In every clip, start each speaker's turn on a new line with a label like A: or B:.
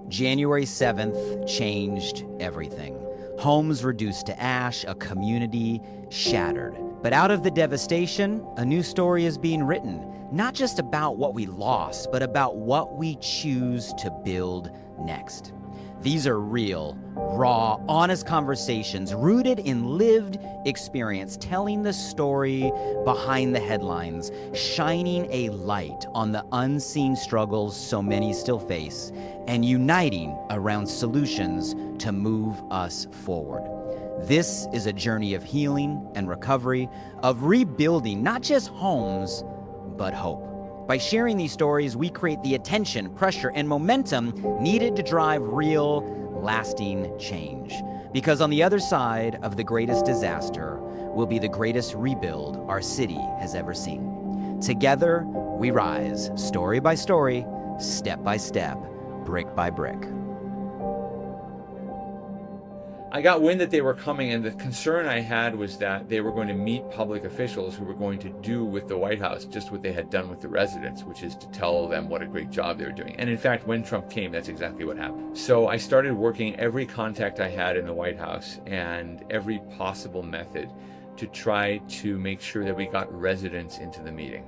A: January 7th changed everything. Homes reduced to ash, a community shattered. But out of the devastation, a new story is being written, not just about what we lost, but about what we choose to build next. These are real, raw, honest conversations rooted in lived experience, telling the story behind the headlines, shining a light on the unseen struggles so many still face, and uniting around solutions to move us forward. This is a journey of healing and recovery, of rebuilding not just homes, but hope. By sharing these stories, we create the attention, pressure, and momentum needed to drive real, lasting change. Because on the other side of the greatest disaster will be the greatest rebuild our city has ever seen. Together, we rise, story by story, step by step, brick by brick.
B: I got wind that they were coming, and the concern I had was that they were going to meet public officials who were going to do with the White House just what they had done with the residents, which is to tell them what a great job they were doing. And in fact, when Trump came, that's exactly what happened. So I started working every contact I had in the White House and every possible method to try to make sure that we got residents into the meeting.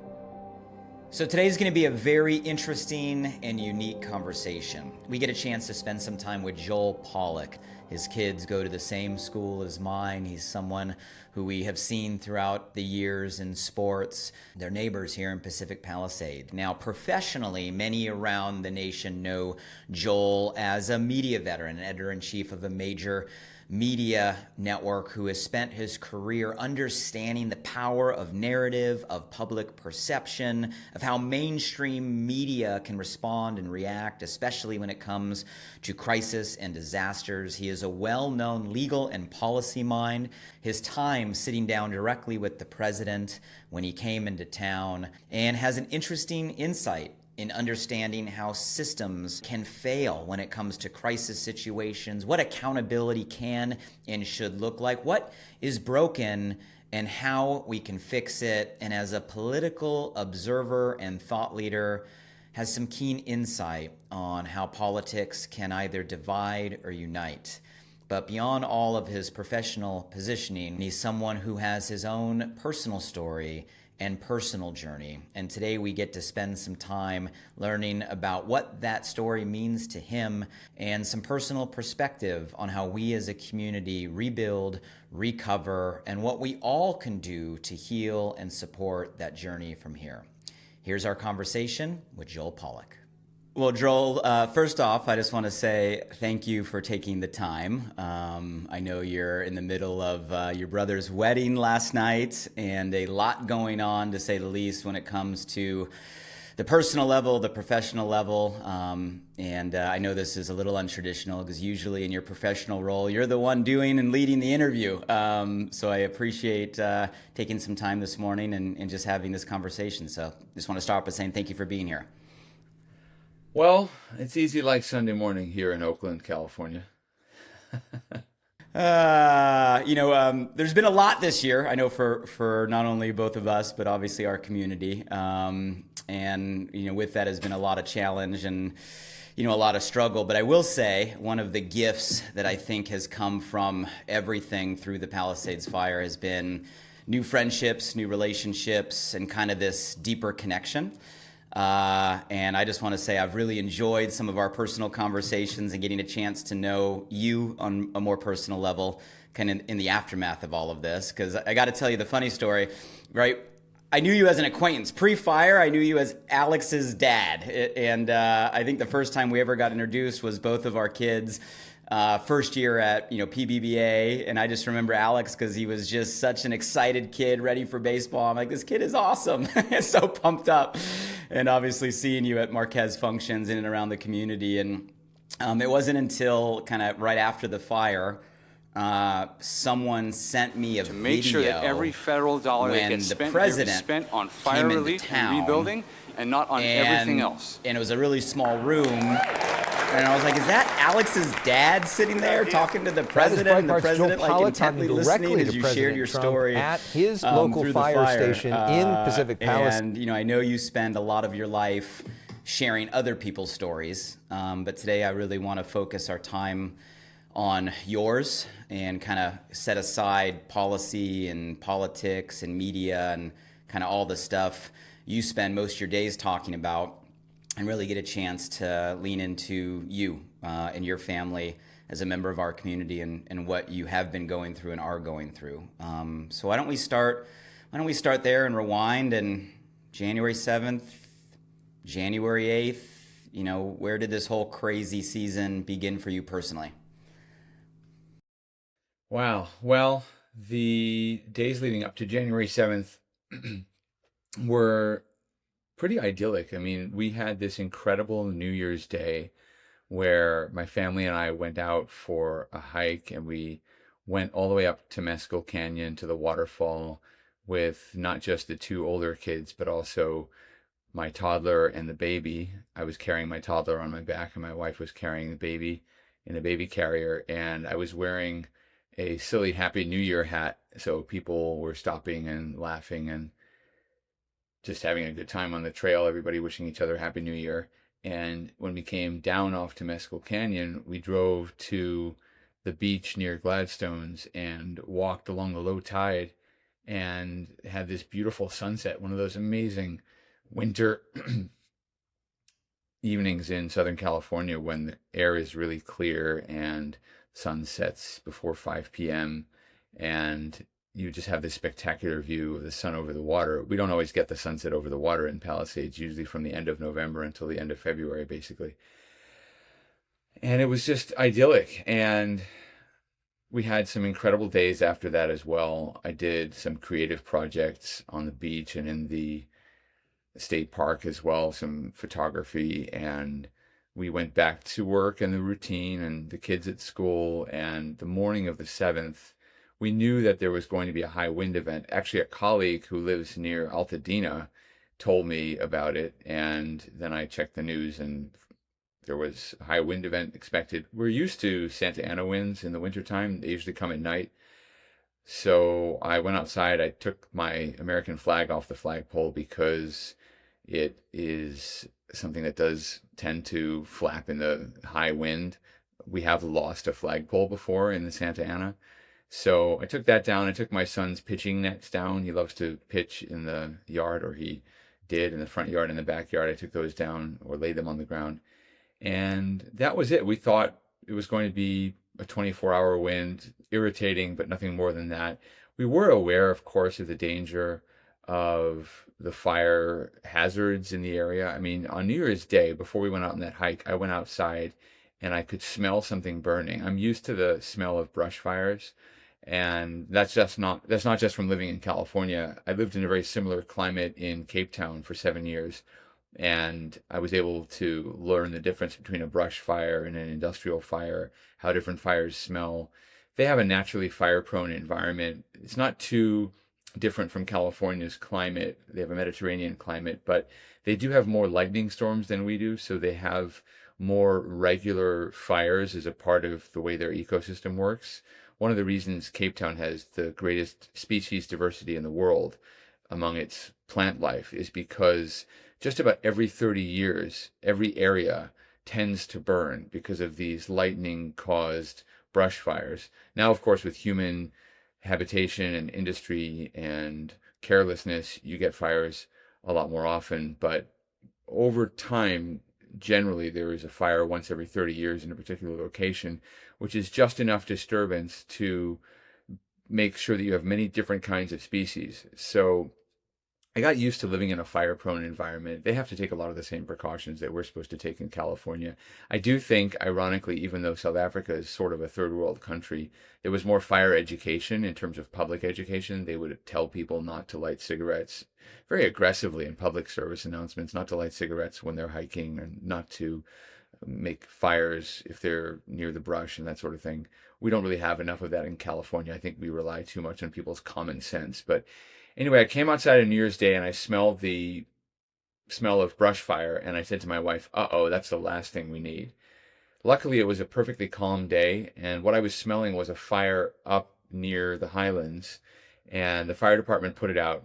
A: So today's going to be a very interesting and unique conversation. We get a chance to spend some time with Joel Pollak. His kids go to the same school as mine. He's someone who we have seen throughout the years in sports. They're neighbors here in Pacific Palisades. Now, professionally, many around the nation know Joel as a media veteran, editor-in-chief of a major media network who has spent his career understanding the power of narrative, of public perception, of how mainstream media can respond and react, especially when it comes to crisis and disasters. He is a well-known legal and policy mind. His time sitting down directly with the president when he came into town, and has an interesting insight in understanding how systems can fail when it comes to crisis situations, what accountability can and should look like, what is broken and how we can fix it. And as a political observer and thought leader, has some keen insight on how politics can either divide or unite. But beyond all of his professional positioning, he's someone who has his own personal story and personal journey. And today we get to spend some time learning about what that story means to him and some personal perspective on how we as a community rebuild, recover, and what we all can do to heal and support that journey from here. Here's our conversation with Joel Pollak. Well, Joel, first off, I just want to say thank you for taking the time. I know you're in the middle of your brother's wedding last night, and a lot going on, to say the least, when it comes to the personal level, the professional level. And I know this is a little untraditional because usually in your professional role, you're the one doing and leading the interview. So I appreciate taking some time this morning and just having this conversation. So just want to start by saying thank you for being here.
B: Well, it's easy like Sunday morning here in Oakland, California.
A: There's been a lot this year, I know, for not only both of us, but obviously our community. And with that has been a lot of challenge and, a lot of struggle. But I will say one of the gifts that I think has come from everything through the Palisades fire has been new friendships, new relationships, and kind of this deeper connection. And I just want to say I've really enjoyed some of our personal conversations and getting a chance to know you on a more personal level kind of in the aftermath of all of this. Because I got to tell you the funny story, right? I knew you as an acquaintance. Pre-fire, I knew you as Alex's dad. And I think the first time we ever got introduced was both of our kids' first year at PBBA, and I just remember Alex because he was just such an excited kid ready for baseball. I'm like, this kid is awesome. So pumped up. And obviously seeing you at Marquez functions in and around the community. And it wasn't until kind of right after the fire, someone sent me a video
C: to make sure that every federal dollar that gets spent here is spent on fire relief and rebuilding and not on everything else.
A: And it was a really small room. And I was like, is that Alex's dad sitting there talking to the president? And the president intently listening as you shared your story
D: at his local fire station in Pacific Palisades.
A: And I know you spend a lot of your life sharing other people's stories. But today I really want to focus our time on yours and kind of set aside policy and politics and media and kind of all the stuff you spend most of your days talking about, and really get a chance to lean into you and your family as a member of our community, and what you have been going through and are going through. So why don't we start there and rewind, and January 7th, January 8th, where did this whole crazy season begin for you personally?
B: Wow. Well, the days leading up to January 7th were pretty idyllic. I mean, we had this incredible New Year's Day where my family and I went out for a hike, and we went all the way up to Mescal Canyon to the waterfall with not just the two older kids, but also my toddler and the baby. I was carrying my toddler on my back, and my wife was carrying the baby in a baby carrier, and I was wearing a silly Happy New Year hat. So people were stopping and laughing and just having a good time on the trail, everybody wishing each other Happy New Year. And when we came down off to Mescal Canyon, we drove to the beach near Gladstone's and walked along the low tide and had this beautiful sunset, one of those amazing winter evenings in Southern California when the air is really clear and sun sets before 5 p.m. and you just have this spectacular view of the sun over the water. We don't always get the sunset over the water in Palisades, usually from the end of November until the end of February, basically. And it was just idyllic. And we had some incredible days after that as well. I did some creative projects on the beach and in the state park as well, some photography, and we went back to work and the routine and the kids at school. And the morning of the 7th, we knew that there was going to be a high wind event. Actually, a colleague who lives near Altadena told me about it, and then I checked the news, and there was a high wind event expected. We're used to Santa Ana winds in the wintertime. They usually come at night. So I went outside. I took my American flag off the flagpole because it is something that does tend to flap in the high wind. We have lost a flagpole before in the Santa Ana. So I took that down. I took my son's pitching nets down. He loves to pitch in the yard, or he did in the front yard and the backyard. I took those down or laid them on the ground. And that was it. We thought it was going to be a 24-hour wind, irritating, but nothing more than that. We were aware, of course, of the danger of the fire hazards in the area. I mean, on New Year's Day, before we went out on that hike, I went outside and I could smell something burning. I'm used to the smell of brush fires. And that's not just from living in California. I lived in a very similar climate in Cape Town for 7 years, and I was able to learn the difference between a brush fire and an industrial fire, how different fires smell. They have a naturally fire-prone environment. It's not too different from California's climate. They have a Mediterranean climate, but they do have more lightning storms than we do, so they have more regular fires as a part of the way their ecosystem works. One of the reasons Cape Town has the greatest species diversity in the world among its plant life is because just about every 30 years, every area tends to burn because of these lightning-caused brush fires. Now, of course, with human habitation and industry and carelessness, you get fires a lot more often. But over time, generally, there is a fire once every 30 years in a particular location, which is just enough disturbance to make sure that you have many different kinds of species. So I got used to living in a fire-prone environment. They have to take a lot of the same precautions that we're supposed to take in California. I do think, ironically, even though South Africa is sort of a third world country, there was more fire education in terms of public education. They would tell people not to light cigarettes very aggressively in public service announcements, not to light cigarettes when they're hiking, and not to make fires if they're near the brush and that sort of thing. We don't really have enough of that in California. I think we rely too much on people's common sense. But anyway, I came outside on New Year's Day and I smelled the smell of brush fire, and I said to my wife, uh-oh, that's the last thing we need. Luckily, it was a perfectly calm day, and what I was smelling was a fire up near the Highlands, and the fire department put it out.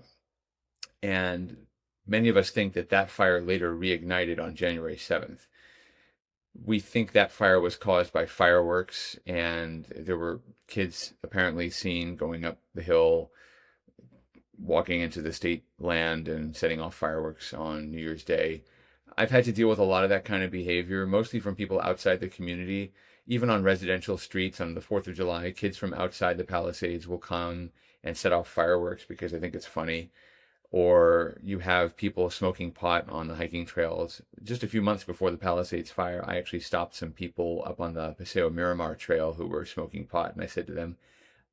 B: And many of us think that that fire later reignited on January 7th. We think that fire was caused by fireworks, and there were kids apparently seen going up the hill, walking into the state land and setting off fireworks on New Year's Day. I've had to deal with a lot of that kind of behavior, mostly from people outside the community. Even on residential streets on the 4th of July, kids from outside the Palisades will come and set off fireworks because they think it's funny. Or you have people smoking pot on the hiking trails. Just a few months before the Palisades fire, I actually stopped some people up on the Paseo Miramar trail who were smoking pot. And I said to them,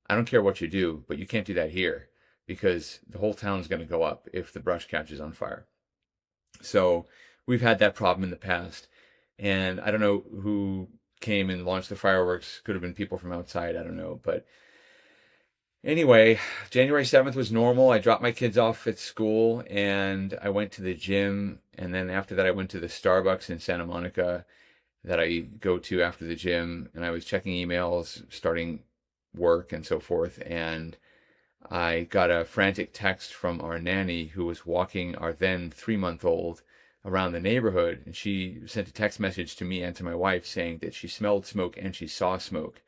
B: I don't care what you do, but you can't do that here because the whole town's going to go up if the brush catches on fire. So we've had that problem in the past. And I don't know who came and launched the fireworks. Could have been people from outside. I don't know. But anyway, January 7th was normal. I dropped my kids off at school and I went to the gym. And then after that, I went to the Starbucks in Santa Monica that I go to after the gym. And I was checking emails, starting work and so forth. And I got a frantic text from our nanny who was walking our then 3-month-old around the neighborhood. And she sent a text message to me and to my wife saying that she smelled smoke and she saw smoke.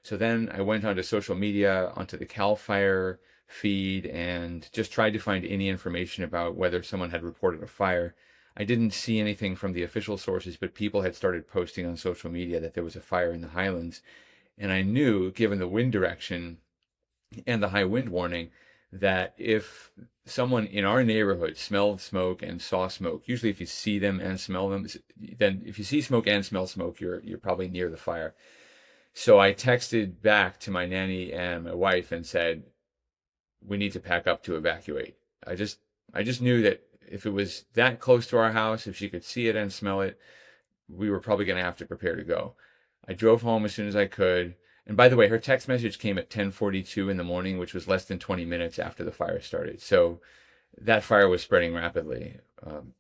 B: So then I went onto social media, onto the CAL FIRE feed, and just tried to find any information about whether someone had reported a fire. I didn't see anything from the official sources, but people had started posting on social media that there was a fire in the Highlands. And I knew, given the wind direction and the high wind warning, that if someone in our neighborhood smelled smoke and saw smoke, usually if you see them and smell them, then if you see smoke and smell smoke, you're probably near the fire. So I texted back to my nanny and my wife and said, we need to pack up to evacuate. I just knew that if it was that close to our house, if she could see it and smell it, we were probably going to have to prepare to go. I drove home as soon as I could. And by the way, her text message came at 10:42 in the morning, which was less than 20 minutes after the fire started. So that fire was spreading rapidly.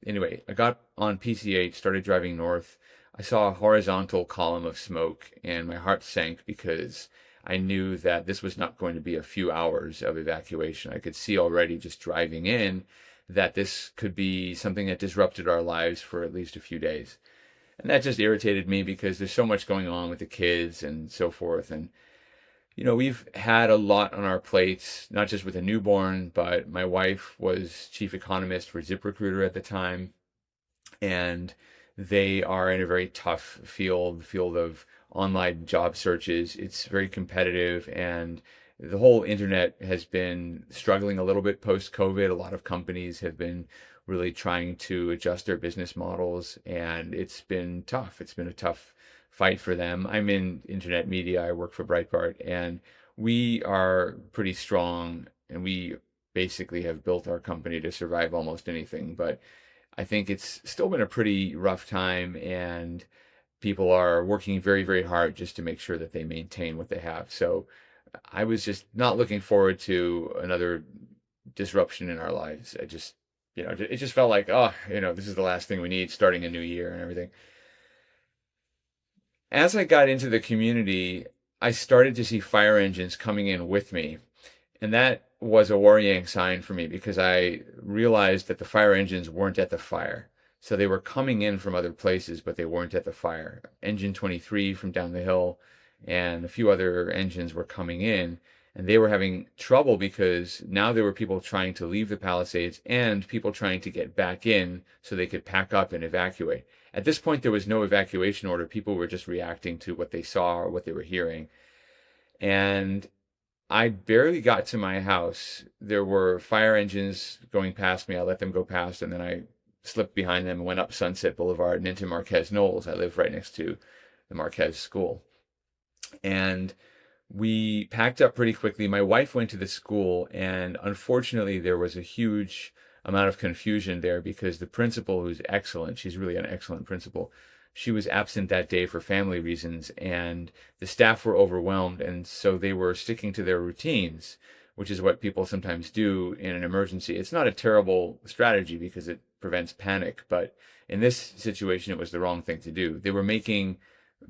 B: Anyway, I got on PC8, started driving north. I saw a horizontal column of smoke and my heart sank because I knew that this was not going to be a few hours of evacuation. I could see already just driving in that this could be something that disrupted our lives for at least a few days. And that just irritated me because there's so much going on with the kids and so forth. And, you know, we've had a lot on our plates, not just with a newborn, but my wife was chief economist for ZipRecruiter at the time. And they are in a very tough field of online job searches. It's very competitive, and the whole internet has been struggling a little bit post-COVID. A lot of companies have been really trying to adjust their business models, and it's been tough. It's been a tough fight for them. I'm in internet media. I work for Breitbart, and we are pretty strong, and we basically have built our company to survive almost anything. But I think it's still been a pretty rough time, and people are working very, very hard just to make sure that they maintain what they have. So I was just not looking forward to another disruption in our lives. It just felt like, this is the last thing we need, starting a new year and everything. As I got into the community, I started to see fire engines coming in with me. And that was a worrying sign for me because I realized that the fire engines weren't at the fire. So they were coming in from other places, but they weren't at the fire. Engine 23 from down the hill and a few other engines were coming in, and they were having trouble because now there were people trying to leave the Palisades and people trying to get back in so they could pack up and evacuate. At this point, there was no evacuation order. People were just reacting to what they saw or what they were hearing. And I barely got to my house. There were fire engines going past me. I let them go past, and then I slipped behind them and went up Sunset Boulevard and into Marquez Knolls. I live right next to the Marquez School. And we packed up pretty quickly. My wife went to the school, and unfortunately there was a huge amount of confusion there because the principal, who's excellent, she's really an excellent principal, she was absent that day for family reasons, and the staff were overwhelmed, and so they were sticking to their routines, which is what people sometimes do in an emergency. It's not a terrible strategy because it prevents panic, but in this situation, it was the wrong thing to do. They were making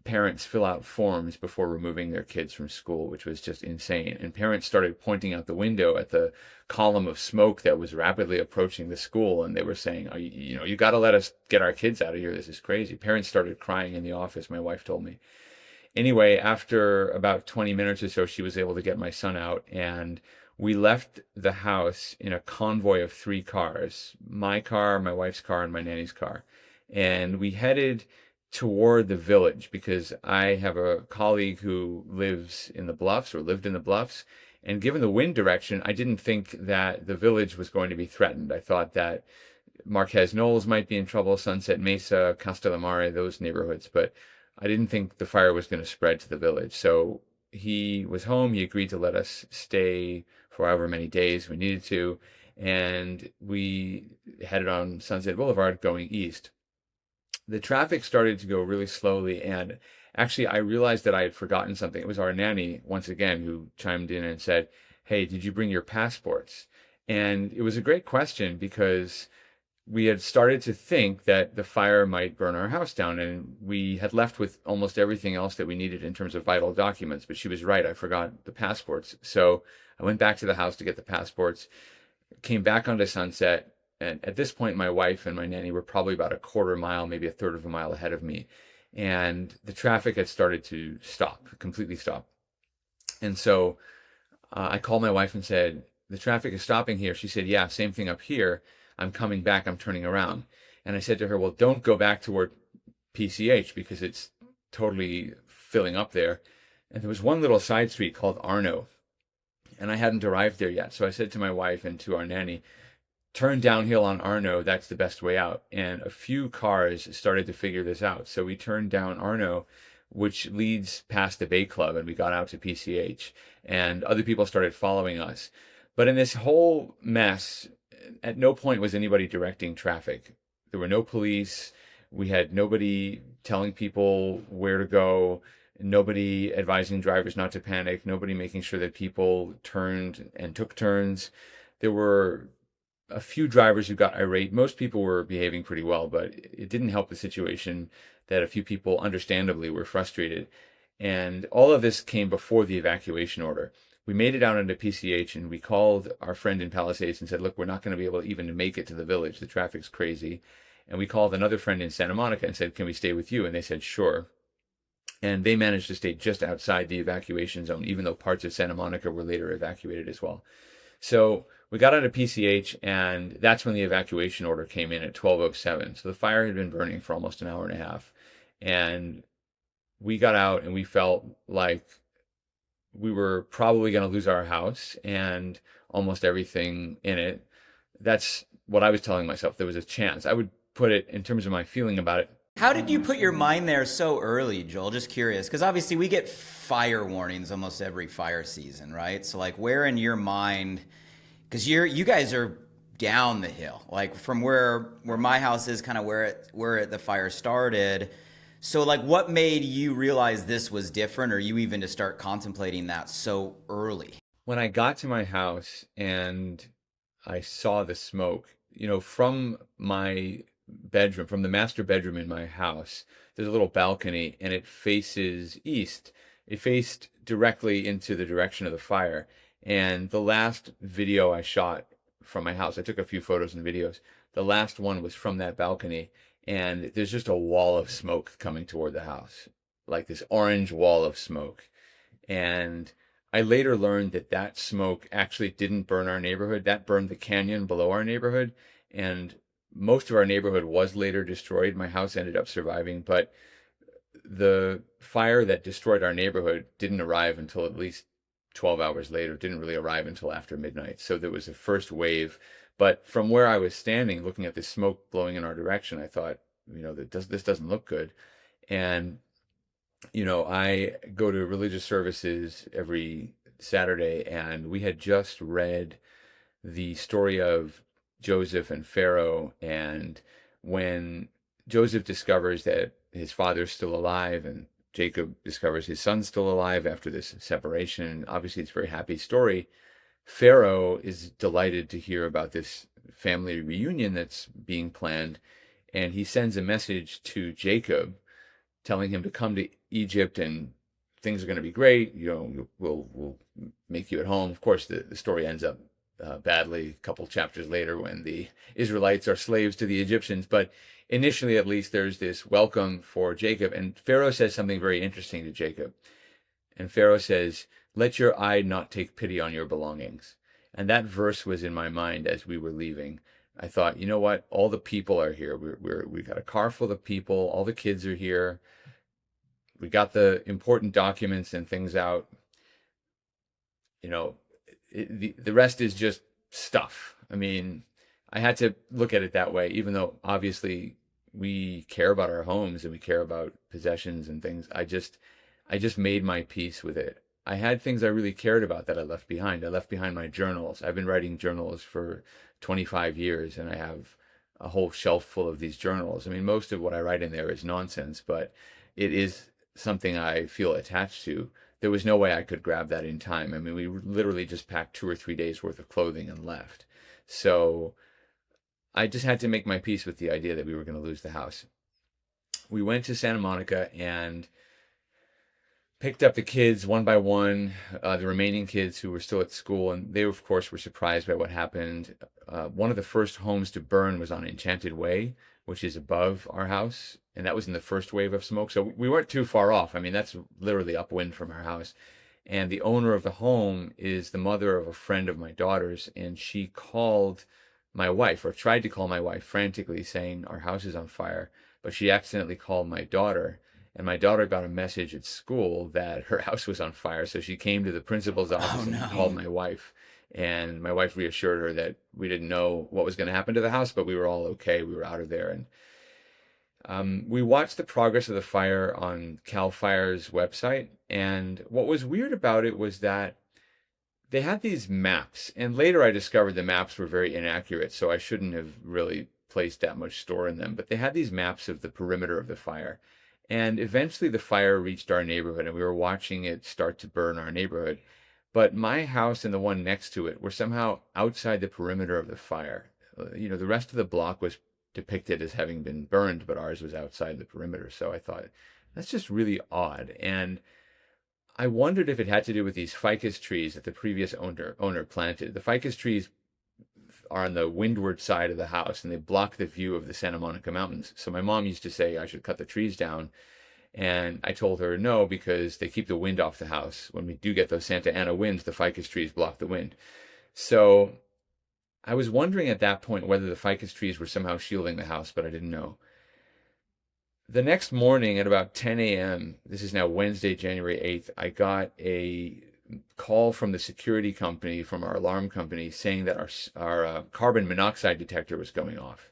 B: parents fill out forms before removing their kids from school, which was just insane. And parents started pointing out the window at the column of smoke that was rapidly approaching the school, and they were saying, oh, you got to let us get our kids out of here. This is crazy. Parents started crying in the office, my wife told me. Anyway, after about 20 minutes or so, she was able to get my son out, and we left the house in a convoy of 3 cars, my car, my wife's car, and my nanny's car. And we headed toward the village because I have a colleague who lives in the Bluffs, or lived in the Bluffs. And given the wind direction, I didn't think that the village was going to be threatened. I thought that Marquez Knolls might be in trouble, Sunset Mesa, Castellamare, those neighborhoods, but I didn't think the fire was going to spread to the village. So he was home. He agreed to let us stay for however many days we needed to. And we headed on Sunset Boulevard going east. The traffic started to go really slowly, and actually I realized that I had forgotten something. It was our nanny, once again, who chimed in and said, hey, did you bring your passports? And it was a great question because we had started to think that the fire might burn our house down, and we had left with almost everything else that we needed in terms of vital documents. But she was right, I forgot the passports. So I went back to the house to get the passports, came back onto Sunset. And at this point, my wife and my nanny were probably about a quarter mile, maybe a third of a mile ahead of me. And the traffic had started to stop, completely stop. And so I called my wife and said, the traffic is stopping here. She said, yeah, same thing up here. I'm coming back. I'm turning around. And I said to her, well, don't go back toward PCH because it's totally filling up there. And there was one little side street called Arno. And I hadn't arrived there yet. So I said to my wife and to our nanny, turn downhill on Arno, that's the best way out. And a few cars started to figure this out. So we turned down Arno, which leads past the Bay Club, and we got out to PCH. And other people started following us. But in this whole mess, at no point was anybody directing traffic. There were no police. We had nobody telling people where to go, nobody advising drivers not to panic, nobody making sure that people turned and took turns. There were a few drivers who got irate. Most people were behaving pretty well, but it didn't help the situation that a few people understandably were frustrated. And all of this came before the evacuation order. We made it out into PCH, and we called our friend in Palisades and said, look, we're not going to be able to even make it to the village. The traffic's crazy. And we called another friend in Santa Monica and said, can we stay with you? And they said, sure. And they managed to stay just outside the evacuation zone, even though parts of Santa Monica were later evacuated as well. So we got out of PCH, and that's when the evacuation order came in at 12:07. So the fire had been burning for almost an hour and a half. And we got out, and we felt like we were probably going to lose our house and almost everything in it. That's what I was telling myself. There was a chance. I would put it in terms of my feeling about it.
A: How did you put your mind there so early, Joel? Just curious, because obviously we get fire warnings almost every fire season, right? So like, where in your mind, because you guys are down the hill, like from where my house is, kind of where the fire started. So like, what made you realize this was different, or you even to start contemplating that so early?
B: When I got to my house and I saw the smoke, from my bedroom, from the master bedroom in my house, there's a little balcony, and it faces east. It faced directly into the direction of the fire. And the last video I shot from my house, I took a few photos and videos. The last one was from that balcony, and there's just a wall of smoke coming toward the house, like this orange wall of smoke. And I later learned that smoke actually didn't burn our neighborhood. That burned the canyon below our neighborhood, and most of our neighborhood was later destroyed. My house ended up surviving, but the fire that destroyed our neighborhood didn't arrive until at least 12 hours later. It didn't really arrive until after midnight. So there was a first wave. But from where I was standing, looking at the smoke blowing in our direction, I thought, this doesn't look good. And, I go to religious services every Saturday, and we had just read the story of Joseph and Pharaoh, and when Joseph discovers that his father's still alive, and Jacob discovers his son's still alive after this separation, obviously it's a very happy story. Pharaoh is delighted to hear about this family reunion that's being planned, and he sends a message to Jacob telling him to come to Egypt and things are going to be great. We'll make you at home. Of course, the story ends up badly a couple chapters later when the Israelites are slaves to the Egyptians. But initially, at least, there's this welcome for Jacob. And Pharaoh says something very interesting to Jacob. And Pharaoh says, "Let your eye not take pity on your belongings." And that verse was in my mind as we were leaving. I thought, you know what? All the people are here. We got a car full of people. All the kids are here. We got the important documents and things out. The rest is just stuff. I mean, I had to look at it that way, even though obviously we care about our homes and we care about possessions and things. I just made my peace with it. I had things I really cared about that I left behind. I left behind my journals. I've been writing journals for 25 years, and I have a whole shelf full of these journals. I mean, most of what I write in there is nonsense, but it is something I feel attached to. There was no way I could grab that in time. I mean, we literally just packed 2 or 3 days worth of clothing and left. So I just had to make my peace with the idea that we were going to lose the house. We went to Santa Monica and picked up the kids one by one, the remaining kids who were still at school, and they, of course, were surprised by what happened. One of the first homes to burn was on Enchanted Way, which is above our house, and that was in the first wave of smoke. So we weren't too far off. I mean, that's literally upwind from our house. And the owner of the home is the mother of a friend of my daughter's, and she called my wife, or tried to call my wife frantically, saying, "Our house is on fire." But she accidentally called my daughter. And my daughter got a message at school that her house was on fire. So she came to the principal's office and called my wife. And my wife reassured her that we didn't know what was going to happen to the house, but we were all okay. We were out of there. And we watched the progress of the fire on CAL FIRE's website. And what was weird about it was that they had these maps. And later I discovered the maps were very inaccurate, so I shouldn't have really placed that much store in them. But they had these maps of the perimeter of the fire. And eventually the fire reached our neighborhood, and we were watching it start to burn our neighborhood. But my house and the one next to it were somehow outside the perimeter of the fire. The rest of the block was depicted as having been burned, but ours was outside the perimeter. So I thought, that's just really odd. And I wondered if it had to do with these ficus trees that the previous owner planted. The ficus trees are on the windward side of the house, and they block the view of the Santa Monica Mountains. So my mom used to say I should cut the trees down, and I told her no, because they keep the wind off the house. When we do get those Santa Ana winds, the ficus trees block the wind. So I was wondering at that point whether the ficus trees were somehow shielding the house, but I didn't know. The next morning at about 10 a.m., this is now Wednesday, January 8th, I got a call from the security company, from our alarm company, saying that our carbon monoxide detector was going off.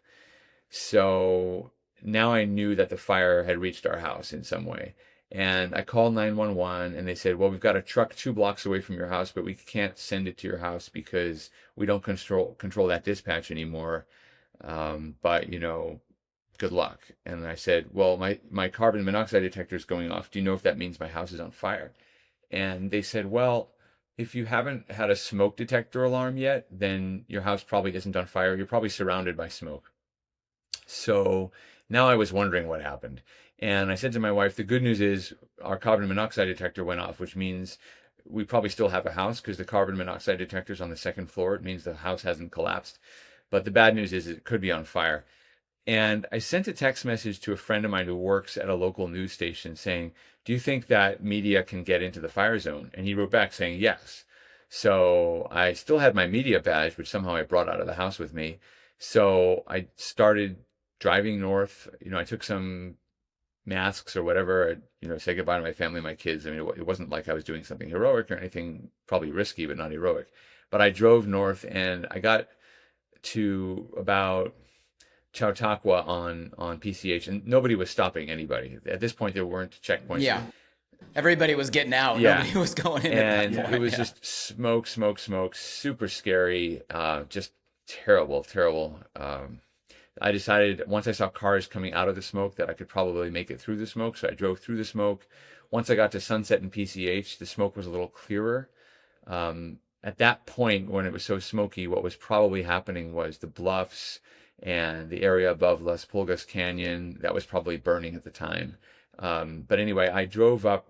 B: So now I knew that the fire had reached our house in some way. And I called 911, and they said, well, we've got a truck 2 blocks away from your house, but we can't send it to your house because we don't control that dispatch anymore. But, good luck. And I said, well, my carbon monoxide detector is going off. Do you know if that means my house is on fire? And they said, well, if you haven't had a smoke detector alarm yet, then your house probably isn't on fire. You're probably surrounded by smoke. So now I was wondering what happened. And I said to my wife, the good news is our carbon monoxide detector went off, which means we probably still have a house because the carbon monoxide detector is on the 2nd floor. It means the house hasn't collapsed. But the bad news is it could be on fire. And I sent a text message to a friend of mine who works at a local news station saying, do you think that media can get into the fire zone? And he wrote back saying yes. So I still had my media badge, which somehow I brought out of the house with me. So I started driving north. I took some masks or whatever, say goodbye to my family, my kids. I mean, it wasn't like I was doing something heroic or anything, probably risky, but not heroic. But I drove north, and I got to about Chautauqua on PCH, and nobody was stopping anybody. At this point, there weren't checkpoints.
A: Yeah. Everybody was getting out.
B: Yeah.
A: Nobody was going in.
B: And it was just smoke, super scary, just terrible. I decided once I saw cars coming out of the smoke that I could probably make it through the smoke, so I drove through the smoke. Once I got to Sunset and PCH, the smoke was a little clearer. At that point, when it was so smoky, what was probably happening was the bluffs and the area above Las Pulgas Canyon, that was probably burning at the time. But anyway, I drove up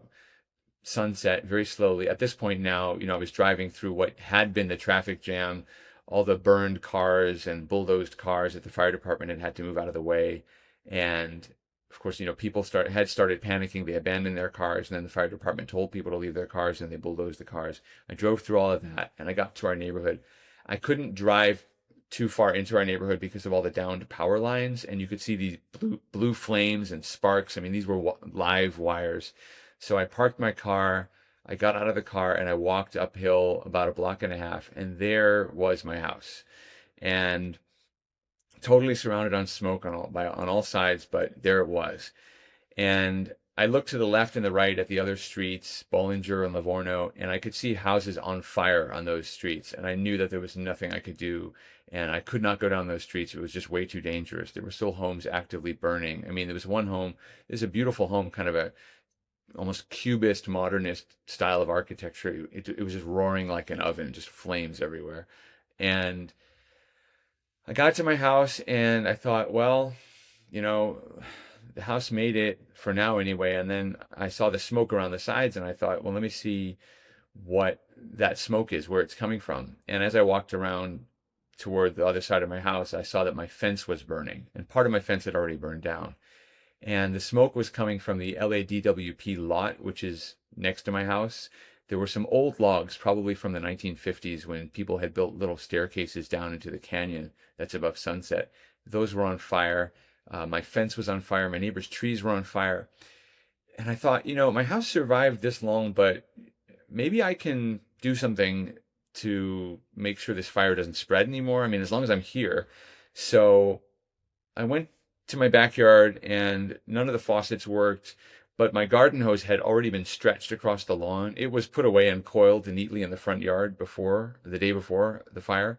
B: Sunset very slowly. At this point now, I was driving through what had been the traffic jam, all the burned cars and bulldozed cars that the fire department had to move out of the way. And of course, people had started panicking. They abandoned their cars, and then the fire department told people to leave their cars, and they bulldozed the cars. I drove through all of that, and I got to our neighborhood. I couldn't drive too far into our neighborhood because of all the downed power lines, and you could see these blue flames and sparks. I mean, these were live wires. So I parked my car, I got out of the car, and I walked uphill about a block and a half, and there was my house. And totally surrounded on smoke on all sides, but there it was. And I looked to the left and the right at the other streets, Bollinger and Livorno, and I could see houses on fire on those streets. And I knew that there was nothing I could do, and I could not go down those streets. It was just way too dangerous. There were still homes actively burning. I mean, there was one home, there's a beautiful home, kind of a almost cubist modernist style of architecture. It was just roaring like an oven, just flames everywhere. And I got to my house and I thought, well, the house made it for now anyway. And then I saw the smoke around the sides and I thought, well, let me see what that smoke is, where it's coming from. And as I walked around toward the other side of my house, I saw that my fence was burning, and part of my fence had already burned down. And the smoke was coming from the LADWP lot, which is next to my house. There were some old logs, probably from the 1950s, when people had built little staircases down into the canyon that's above Sunset. Those were on fire. My fence was on fire. My neighbor's trees were on fire. And I thought, my house survived this long, but maybe I can do something to make sure this fire doesn't spread anymore. I mean, as long as I'm here. So I went to my backyard and none of the faucets worked, but my garden hose had already been stretched across the lawn. It was put away and coiled neatly in the front yard the day before the fire.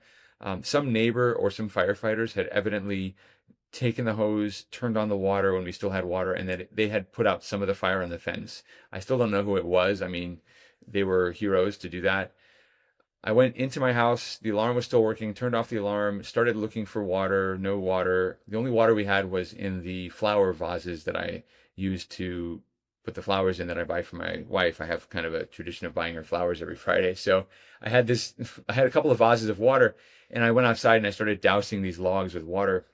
B: Some neighbor or some firefighters had evidently taken the hose, turned on the water when we still had water, and that they had put out some of the fire on the fence. I still don't know who it was. I mean, they were heroes to do that. I went into my house, the alarm was still working, turned off the alarm, started looking for water, no water. The only water we had was in the flower vases that I used to put the flowers in that I buy for my wife. I have kind of a tradition of buying her flowers every Friday. So I had a couple of vases of water, and I went outside and I started dousing these logs with water.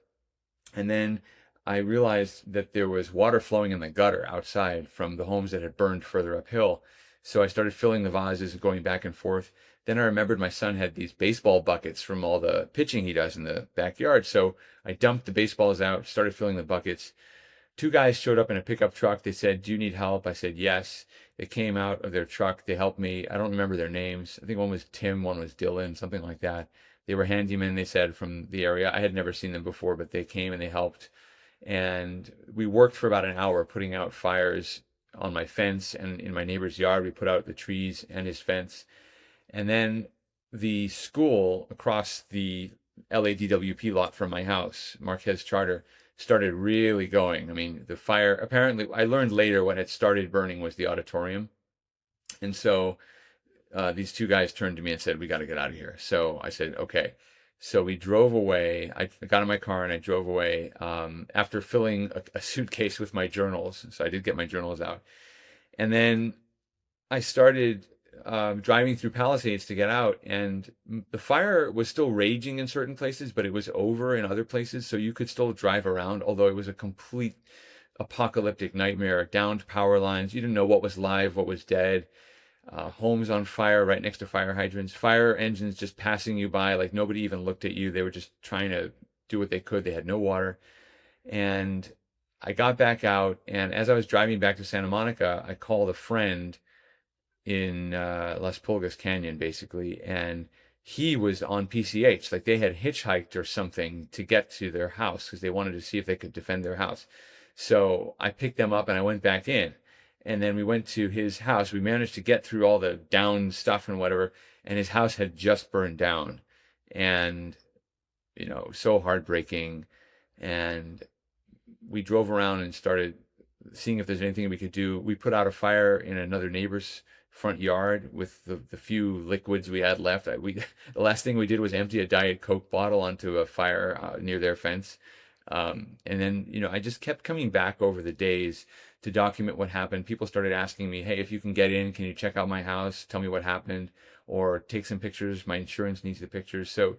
B: And then I realized that there was water flowing in the gutter outside from the homes that had burned further uphill. So I started filling the vases and going back and forth. Then I remembered my son had these baseball buckets from all the pitching he does in the backyard. So I dumped the baseballs out, started filling the buckets. Two guys showed up in a pickup truck. They said, "Do you need help?" I said, "Yes." They came out of their truck. They helped me. I don't remember their names. I think one was Tim, one was Dylan, something like that. They were handymen, they said, from the area. I had never seen them before, but they came and they helped. And we worked for about an hour putting out fires on my fence and in my neighbor's yard. We put out the trees and his fence. And then the school across the LADWP lot from my house, Marquez Charter, started really going. I mean, the fire, apparently, I learned later what had started burning was the auditorium. And so these two guys turned to me and said, "We got to get out of here." So I said, "Okay." So we drove away. I got in my car and I drove away after filling a suitcase with my journals. So I did get my journals out. And then I started driving through Palisades to get out, and the fire was still raging in certain places, but it was over in other places, so you could still drive around, although it was a complete apocalyptic nightmare. Downed power lines, you didn't know what was live, what was dead. Homes on fire right next to fire hydrants, fire engines just passing you by like nobody even looked at you. They were just trying to do what they could. They had no water. And I got back out, and as I was driving back to Santa Monica, I called a friend in Las Pulgas Canyon, basically, and he was on PCH. Like, they had hitchhiked or something to get to their house because they wanted to see if they could defend their house. So I picked them up and I went back in, and then we went to his house. We managed to get through all the down stuff and whatever, and his house had just burned down. And so heartbreaking. And we drove around and started seeing if there's anything we could do. We put out a fire in another neighbor's front yard with the few liquids we had left. The last thing we did was empty a Diet Coke bottle onto a fire near their fence. And then, I just kept coming back over the days to document what happened. People started asking me, hey, if you can get in, can you check out my house? Tell me what happened, or take some pictures. My insurance needs the pictures. So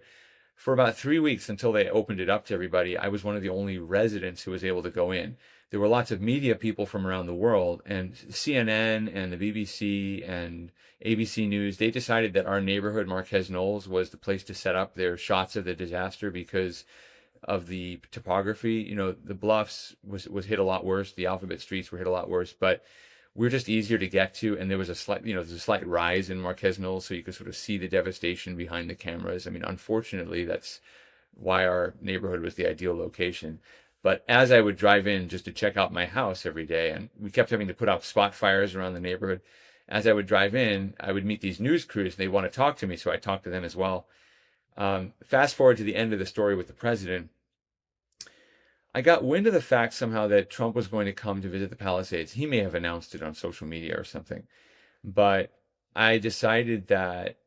B: for about 3 weeks until they opened it up to everybody, I was one of the only residents who was able to go in. There were lots of media people from around the world, and CNN and the BBC and ABC News, they decided that our neighborhood, Marquez Knolls, was the place to set up their shots of the disaster because of the topography. You know, the Bluffs was hit a lot worse. The Alphabet Streets were hit a lot worse, but we're just easier to get to. And there was a slight, there's a slight rise in Marquez Knolls, so you could sort of see the devastation behind the cameras. I mean, unfortunately, that's why our neighborhood was the ideal location. But as I would drive in just to check out my house every day, and we kept having to put out spot fires around the neighborhood, as I would drive in, I would meet these news crews, and they want to talk to me, so I talked to them as well. Fast forward to the end of the story with the president. I got wind of the fact somehow that Trump was going to come to visit the Palisades. He may have announced it on social media or something. But I decided that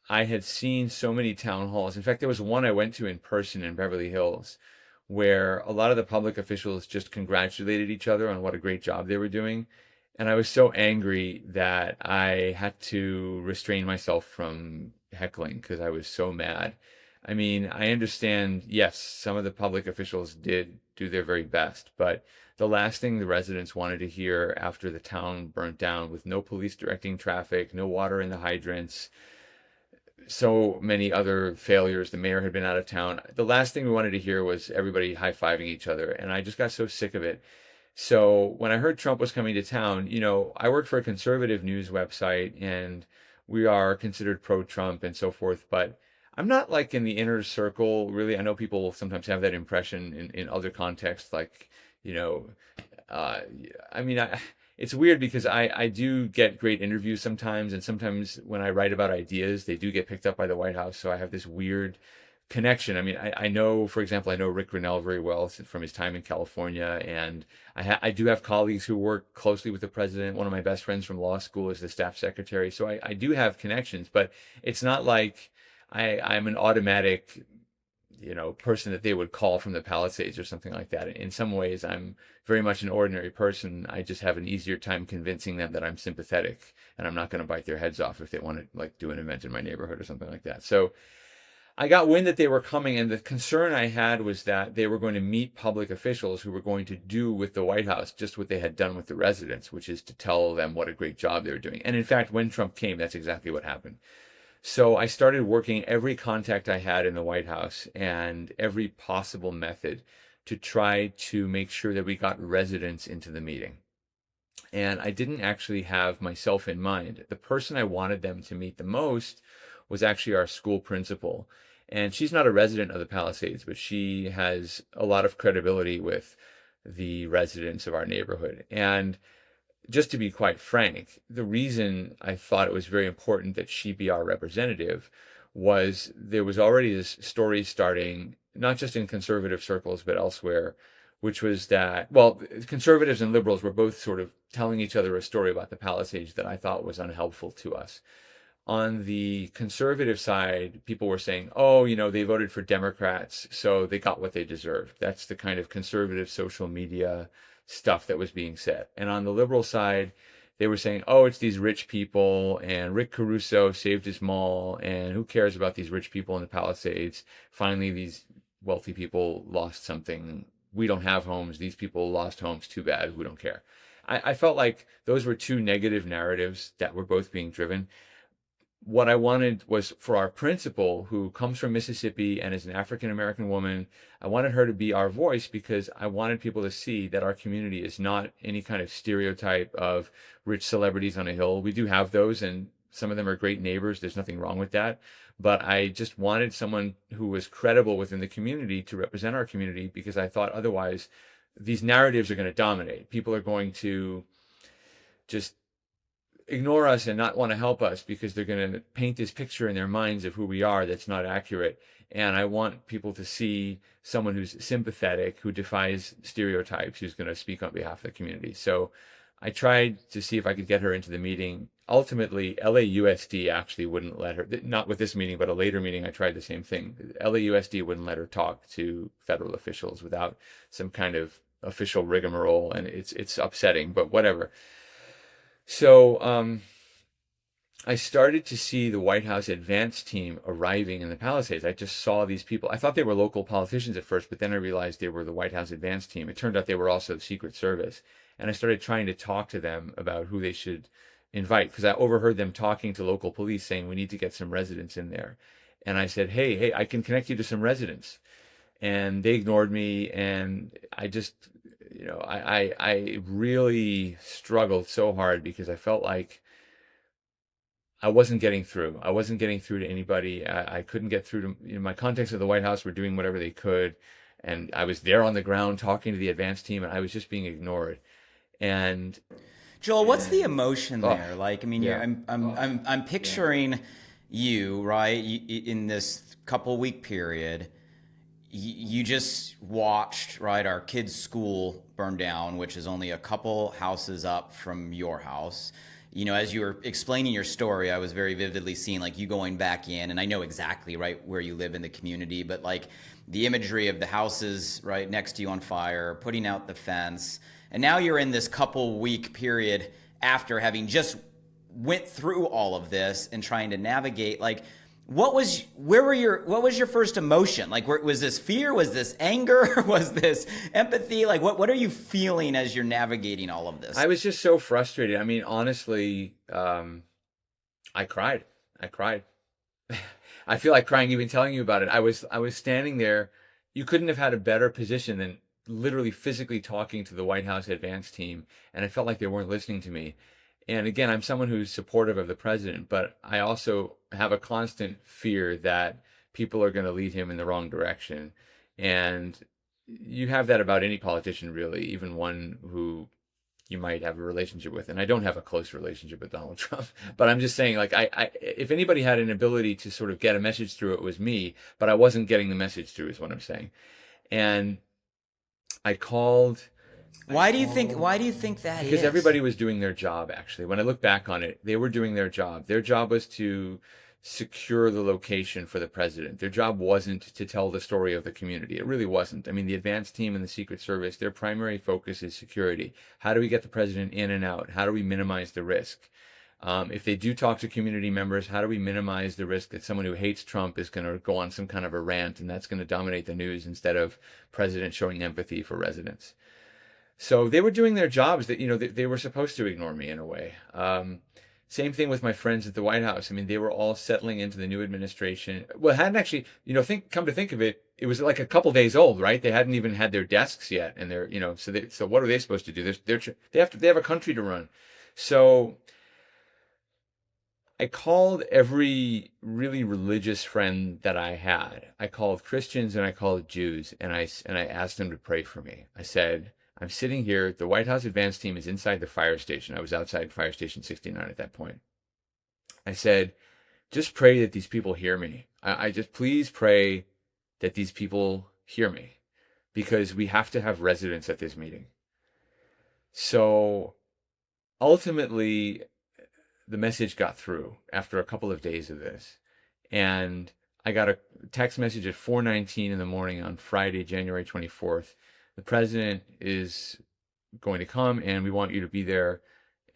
B: I had seen so many town halls. In fact, there was one I went to in person in Beverly Hills where a lot of the public officials just congratulated each other on what a great job they were doing. And I was so angry that I had to restrain myself from heckling because I was so mad. I mean, I understand, yes, some of the public officials did do their very best, but the last thing the residents wanted to hear after the town burnt down with no police directing traffic, no water in the hydrants, so many other failures, the mayor had been out of town. The last thing we wanted to hear was everybody high-fiving each other, and I just got so sick of it. So when I heard Trump was coming to town, I work for a conservative news website, and we are considered pro-Trump and so forth, but I'm not like in the inner circle, really. I know people sometimes have that impression in other contexts, like, it's weird because I do get great interviews sometimes, and sometimes when I write about ideas, they do get picked up by the White House. So I have this weird connection. I mean, I know, for example, I know Rick Grinnell very well from his time in California, and I do have colleagues who work closely with the president. One of my best friends from law school is the staff secretary. So I do have connections, but it's not like I'm an automatic, person that they would call from the Palisades or something like that. In some ways, I'm very much an ordinary person. I just have an easier time convincing them that I'm sympathetic and I'm not going to bite their heads off if they want to do an event in my neighborhood or something like that. So I got wind that they were coming, and the concern I had was that they were going to meet public officials who were going to do with the White House just what they had done with the residents, which is to tell them what a great job they were doing. And in fact, when Trump came, that's exactly what happened. So I started working every contact I had in the White House and every possible method to try to make sure that we got residents into the meeting. And I didn't actually have myself in mind. The person I wanted them to meet the most was actually our school principal. And she's not a resident of the Palisades, but she has a lot of credibility with the residents of our neighborhood. And just to be quite frank, the reason I thought it was very important that she be our representative was there was already this story starting, not just in conservative circles, but elsewhere, which was that, well, conservatives and liberals were both sort of telling each other a story about the Palisades that I thought was unhelpful to us. On the conservative side, people were saying, oh, they voted for Democrats, so they got what they deserved. That's the kind of conservative social media stuff that was being said. And on the liberal side, they were saying, oh, it's these rich people, and Rick Caruso saved his mall, and who cares about these rich people in the Palisades? Finally, these wealthy people lost something. We don't have homes. These people lost homes. Too bad. We don't care. I felt like those were two negative narratives that were both being driven. What I wanted was for our principal, who comes from Mississippi and is an African-American woman, I wanted her to be our voice because I wanted people to see that our community is not any kind of stereotype of rich celebrities on a hill. We do have those, and some of them are great neighbors. There's nothing wrong with that. But I just wanted someone who was credible within the community to represent our community, because I thought otherwise these narratives are going to dominate. People are going to just ignore us and not want to help us because they're going to paint this picture in their minds of who we are that's not accurate. And I want people to see someone who's sympathetic, who defies stereotypes, who's going to speak on behalf of the community. So I tried to see if I could get her into the meeting. Ultimately, LAUSD actually wouldn't let her, not with this meeting, but a later meeting, I tried the same thing. LAUSD wouldn't let her talk to federal officials without some kind of official rigmarole, and it's upsetting, but whatever. So I started to see the White House advance team arriving in the Palisades. I just saw these people. I thought they were local politicians at first, but then I realized they were the White House advance team. It turned out they were also the Secret Service. And I started trying to talk to them about who they should invite, because I overheard them talking to local police saying, we need to get some residents in there. And I said, hey, I can connect you to some residents. And they ignored me. And I just, I really struggled so hard because I felt like I wasn't getting through. I wasn't getting through to anybody. I couldn't get through to, my contacts at the White House were doing whatever they could. And I was there on the ground talking to the advance team, and I was just being ignored. And
A: Joel, what's the emotion there? Like, I mean,
B: yeah.
A: I'm picturing you, right, in this couple-week period. You just watched, right, our kids' school burn down, which is only a couple houses up from your house. As you were explaining your story, I was very vividly seeing like you going back in, and I know exactly right where you live in the community, but like the imagery of the houses right next to you on fire, putting out the fence, and now you're in this couple week period after having just went through all of this and trying to navigate. Like, what was your first emotion? Like, was this fear? Was this anger? Was this empathy? Like, what are you feeling as you're navigating all of this?
B: I was just so frustrated. I mean, honestly, I cried. I feel like crying even telling you about it. I was standing there. You couldn't have had a better position than literally physically talking to the White House advance team, and I felt like they weren't listening to me. And again, I'm someone who's supportive of the president, but I also have a constant fear that people are going to lead him in the wrong direction. And you have that about any politician, really, even one who you might have a relationship with. And I don't have a close relationship with Donald Trump, but I'm just saying, like, if anybody had an ability to sort of get a message through, it was me, but I wasn't getting the message through, is what I'm saying. And I called.
A: Why do you think that
B: is? Because everybody was doing their job, actually. When I look back on it, they were doing their job. Their job was to secure the location for the president. Their job wasn't to tell the story of the community. It really wasn't. I mean, the advance team and the Secret Service, their primary focus is security. How do we get the president in and out? How do we minimize the risk? If they do talk to community members, how do we minimize the risk that someone who hates Trump is going to go on some kind of a rant and that's going to dominate the news instead of president showing empathy for residents? So they were doing their jobs that, they were supposed to ignore me in a way. Same thing with my friends at the White House. I mean, they were all settling into the new administration. Well, hadn't actually, come to think of it, it was like a couple days old, right? They hadn't even had their desks yet. And they're, so what are they supposed to do? They have a country to run. So I called every really religious friend that I had. I called Christians and I called Jews, and I asked them to pray for me. I said, I'm sitting here. The White House advance team is inside the fire station. I was outside fire station 69 at that point. I said, just pray that these people hear me. I just please pray that these people hear me, because we have to have residents at this meeting. So ultimately, the message got through after a couple of days of this. And I got a text message at 4:19 in the morning on Friday, January 24th. The president is going to come and we want you to be there.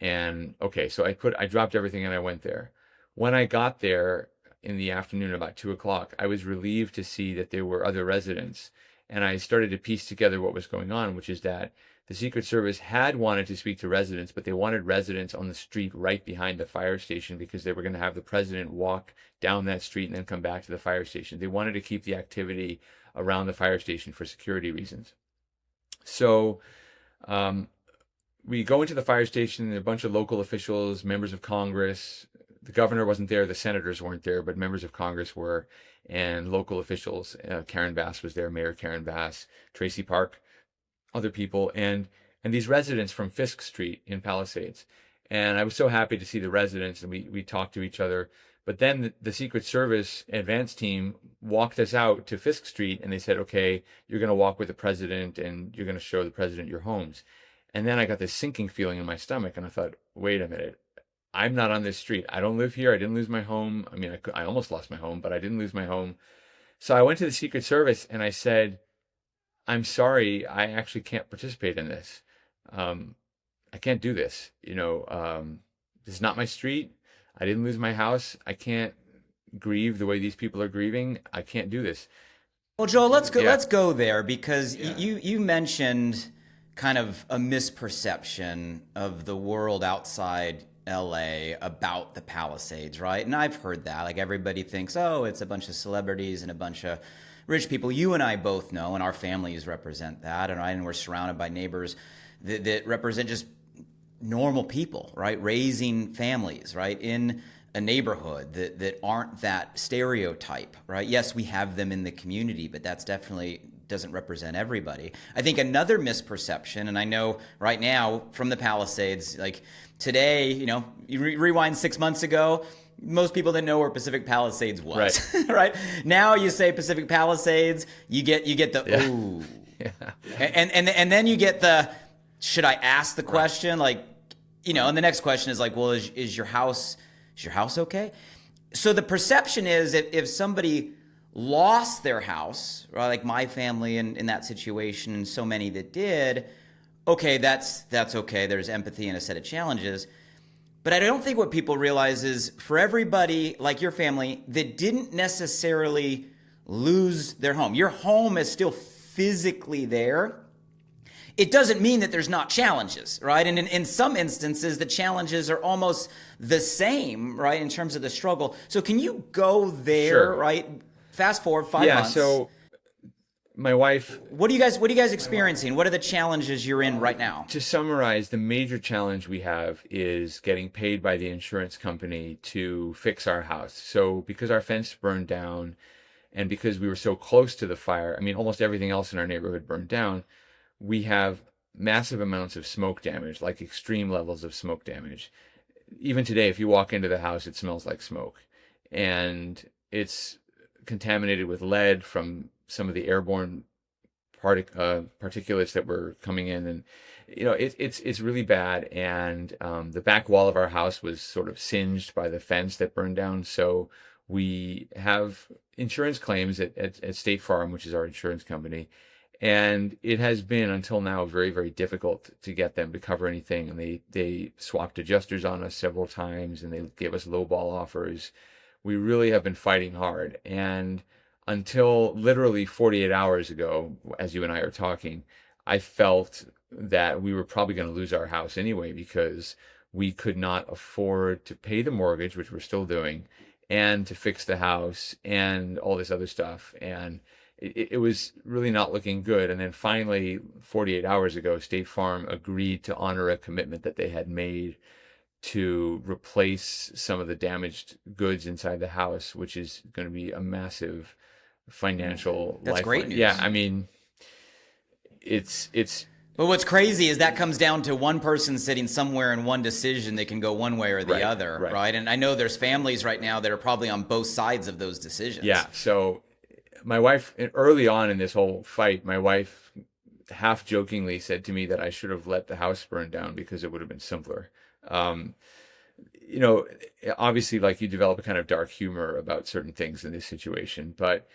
B: And okay, so I dropped everything and I went there. When I got there in the afternoon, about 2:00, I was relieved to see that there were other residents. And I started to piece together what was going on, which is that the Secret Service had wanted to speak to residents, but they wanted residents on the street right behind the fire station because they were going to have the president walk down that street and then come back to the fire station. They wanted to keep the activity around the fire station for security reasons. So we go into the fire station, and a bunch of local officials, members of Congress. The governor wasn't there, the senators weren't there, but members of Congress were, and local officials. Karen Bass was there, Mayor Karen Bass, Tracy Park, other people, and these residents from Fisk Street in Palisades. And I was so happy to see the residents, and we talked to each other. But then the Secret Service advance team walked us out to Fisk Street, and they said, okay, you're going to walk with the president, and you're going to show the president your homes. And then I got this sinking feeling in my stomach, and I thought, wait a minute, I'm not on this street. I don't live here. I didn't lose my home. I mean, I almost lost my home, but I didn't lose my home. So I went to the Secret Service, and I said, I'm sorry, I actually can't participate in this. Um, I can't do this. This is not my street. I didn't lose my house. I can't grieve the way these people are grieving. I can't do this.
A: Well, Joel, let's go.
B: Yeah.
A: Let's go there because you mentioned kind of a misperception of the world outside LA about the Palisades, right? And I've heard that. Like everybody thinks, oh, it's a bunch of celebrities and a bunch of rich people. You and I both know, and our families represent that, and we're surrounded by neighbors that represent just normal people, right? Raising families, right? In a neighborhood that aren't that stereotype, right? Yes, we have them in the community, but that's definitely doesn't represent everybody. I think another misperception, and I know right now from the Palisades, like today, you rewind 6 months ago, most people didn't know where Pacific Palisades was,
B: right?
A: Right? Now you say Pacific Palisades, you get the ooh, and then you get the should I ask the question, like, and the next question is like, well, is your house okay? So the perception is if somebody lost their house, right, like my family in that situation and so many that did, okay, that's okay. There's empathy and a set of challenges. But I don't think what people realize is for everybody like your family that didn't necessarily lose their home, your home is still physically there. It doesn't mean that there's not challenges, right? And in some instances, the challenges are almost the same, right, in terms of the struggle. So can you go there,
B: Sure.
A: right? Fast forward 5 months.
B: Yeah, so my wife...
A: What are you guys experiencing? What are the challenges you're in right now?
B: To summarize, the major challenge we have is getting paid by the insurance company to fix our house. So because our fence burned down and because we were so close to the fire, I mean, almost everything else in our neighborhood burned down, we have massive amounts of smoke damage, like extreme levels of smoke damage. Even today, if you walk into the house, it smells like smoke. And it's contaminated with lead from some of the airborne particulates that were coming in. And, it's really bad. And the back wall of our house was sort of singed by the fence that burned down. So we have insurance claims at State Farm, which is our insurance company. And it has been until now very, very difficult to get them to cover anything. And they swapped adjusters on us several times and they gave us lowball offers. We really have been fighting hard. And until literally 48 hours ago, as you and I are talking, I felt that we were probably going to lose our house anyway because we could not afford to pay the mortgage, which we're still doing, and to fix the house and all this other stuff. And it was really not looking good. And then finally, 48 hours ago, State Farm agreed to honor a commitment that they had made to replace some of the damaged goods inside the house, which is going to be a massive financial
A: That's
B: lifeline.
A: great news.
B: Yeah, I mean, it's.
A: But what's crazy is that comes down to one person sitting somewhere in one decision that can go one way or the other, right? And I know there's families right now that are probably on both sides of those decisions.
B: Yeah, so my wife, early on in this whole fight, my wife half jokingly said to me that I should have let the house burn down because it would have been simpler. Obviously, like, you develop a kind of dark humor about certain things in this situation. But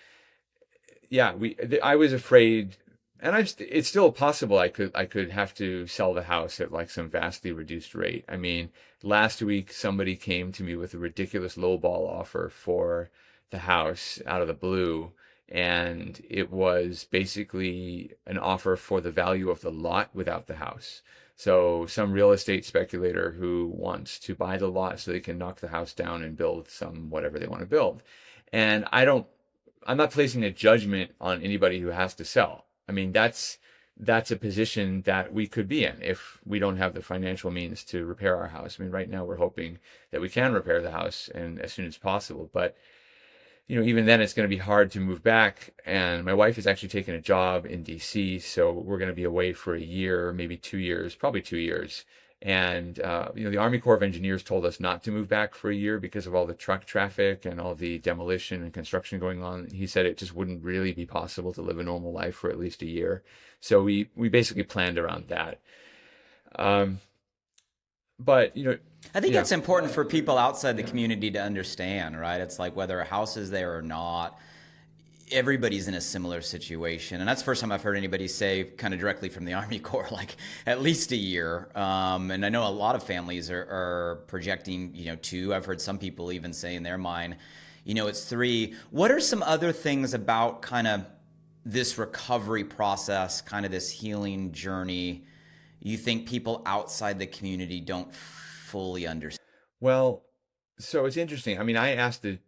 B: yeah, I was afraid, and it's still possible I could have to sell the house at like some vastly reduced rate. I mean, last week somebody came to me with a ridiculous lowball offer for the house out of the blue. And it was basically an offer for the value of the lot without the house. So some real estate speculator who wants to buy the lot so they can knock the house down and build some whatever they want to build. And I'm not placing a judgment on anybody who has to sell. I mean, that's a position that we could be in if we don't have the financial means to repair our house. I mean, right now we're hoping that we can repair the house and as soon as possible. But even then it's going to be hard to move back. And my wife has actually taken a job in DC. So we're going to be away for a year, maybe 2 years, probably 2 years. And, the Army Corps of Engineers told us not to move back for a year because of all the truck traffic and all the demolition and construction going on. He said it just wouldn't really be possible to live a normal life for at least a year. So we basically planned around that. But,
A: I think it's important for people outside the community to understand, right? It's like whether a house is there or not, everybody's in a similar situation, and that's the first time I've heard anybody say kind of directly from the Army Corps, like at least a year. And I know a lot of families are projecting, 2. I've heard some people even say in their mind, it's 3. What are some other things about kind of this recovery process, kind of this healing journey, you think people outside the community don't fully understand?
B: Well, so it's interesting. I mean, I asked the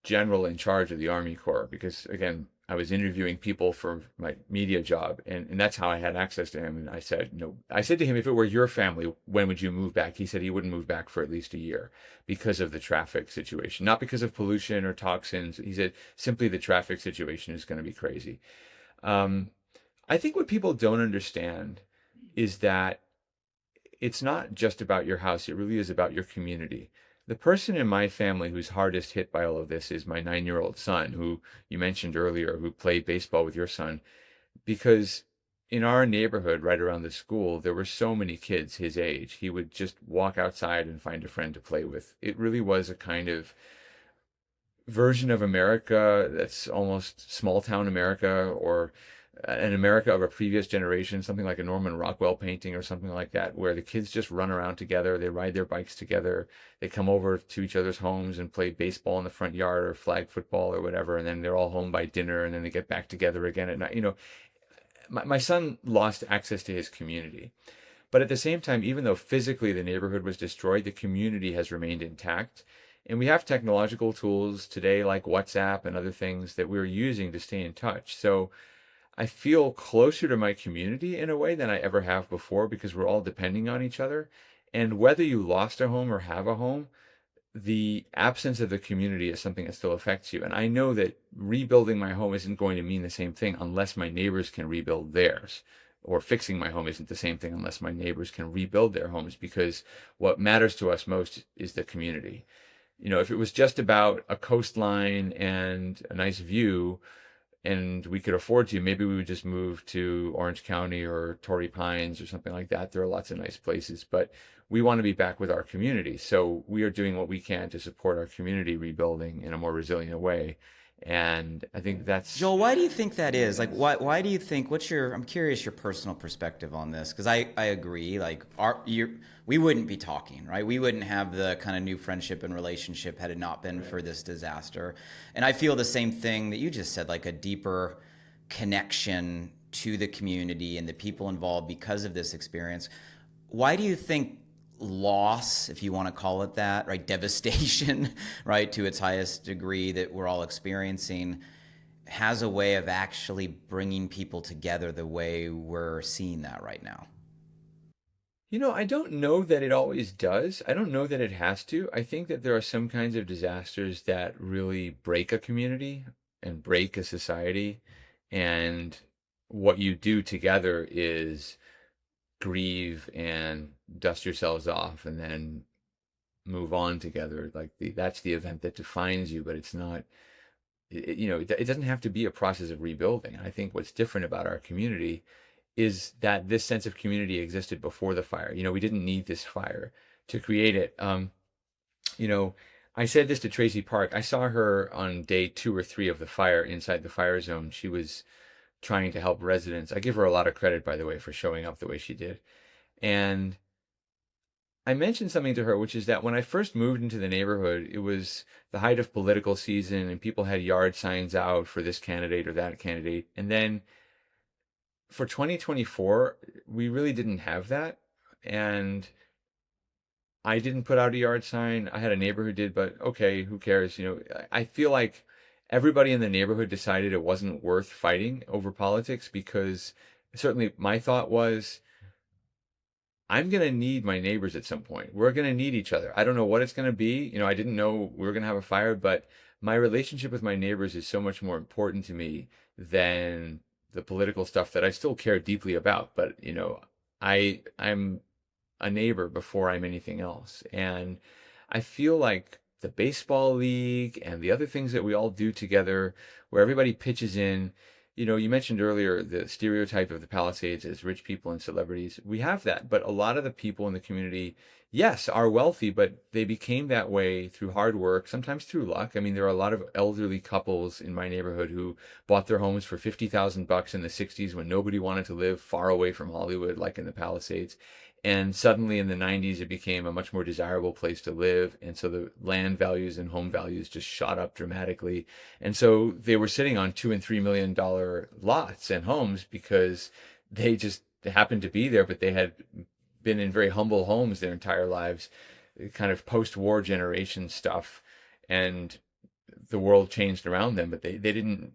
B: general in charge of the Army Corps because, again, I was interviewing people for my media job, and that's how I had access to him. And I said, I said to him, if it were your family, when would you move back? He said he wouldn't move back for at least a year because of the traffic situation, not because of pollution or toxins. He said simply the traffic situation is going to be crazy. I think what people don't understand is that it's not just about your house. It really is about your community. The person in my family who's hardest hit by all of this is my 9-year-old son, who you mentioned earlier, who played baseball with your son, because in our neighborhood right around the school, there were so many kids his age. He would just walk outside and find a friend to play with. It really was a kind of version of America that's almost small town America, or an America of a previous generation, something like a Norman Rockwell painting or something like that, where the kids just run around together, they ride their bikes together, they come over to each other's homes and play baseball in the front yard or flag football or whatever, and then they're all home by dinner, and then they get back together again at night. My son lost access to his community. But at the same time, even though physically the neighborhood was destroyed, the community has remained intact. And we have technological tools today like WhatsApp and other things that we're using to stay in touch. So I feel closer to my community in a way than I ever have before, because we're all depending on each other. And whether you lost a home or have a home, the absence of the community is something that still affects you. And I know that rebuilding my home isn't going to mean the same thing unless my neighbors can rebuild theirs. Or fixing my home isn't the same thing unless my neighbors can rebuild their homes, because what matters to us most is the community. If it was just about a coastline and a nice view and we could afford to, maybe we would just move to Orange County or Torrey Pines or something like that. There are lots of nice places, but we want to be back with our community. So we are doing what we can to support our community rebuilding in a more resilient way. And I think that's...
A: Joel, why do you think that is? Like, why do you think, I'm curious your personal perspective on this, because I agree, like, we wouldn't be talking, right? We wouldn't have the kind of new friendship and relationship had it not been for this disaster. And I feel the same thing that you just said, like a deeper connection to the community and the people involved because of this experience. Why do you think loss, if you want to call it that, right, devastation, right, to its highest degree that we're all experiencing, has a way of actually bringing people together the way we're seeing that right now?
B: I don't know that it always does. I don't know that it has to. I think that there are some kinds of disasters that really break a community and break a society. And what you do together is grieve and dust yourselves off and then move on together. Like that's the event that defines you, but it's not, it doesn't have to be a process of rebuilding. I think what's different about our community is that this sense of community existed before the fire. We didn't need this fire to create it. I said this to Tracy Park. I saw her on day 2 or 3 of the fire inside the fire zone. She was trying to help residents. I give her a lot of credit, by the way, for showing up the way she did. And I mentioned something to her, which is that when I first moved into the neighborhood, it was the height of political season and people had yard signs out for this candidate or that candidate. And then for 2024, we really didn't have that. And I didn't put out a yard sign. I had a neighbor who did, but okay, who cares? I feel like everybody in the neighborhood decided it wasn't worth fighting over politics, because certainly my thought was, I'm going to need my neighbors at some point. We're going to need each other. I don't know what it's going to be. I didn't know we were going to have a fire, but my relationship with my neighbors is so much more important to me than the political stuff that I still care deeply about. But, I'm a neighbor before I'm anything else. And I feel like the baseball league and the other things that we all do together, where everybody pitches in, You mentioned earlier the stereotype of the Palisades as rich people and celebrities. We have that, but a lot of the people in the community, yes, are wealthy, but they became that way through hard work, sometimes through luck. I mean, there are a lot of elderly couples in my neighborhood who bought their homes for $50,000 in the 60s when nobody wanted to live far away from Hollywood, like in the Palisades. And suddenly in the 90s, it became a much more desirable place to live. And so the land values and home values just shot up dramatically. And so they were sitting on $2 and $3 million lots and homes because they just happened to be there, but they had been in very humble homes their entire lives, kind of post-war generation stuff. And the world changed around them, but they didn't,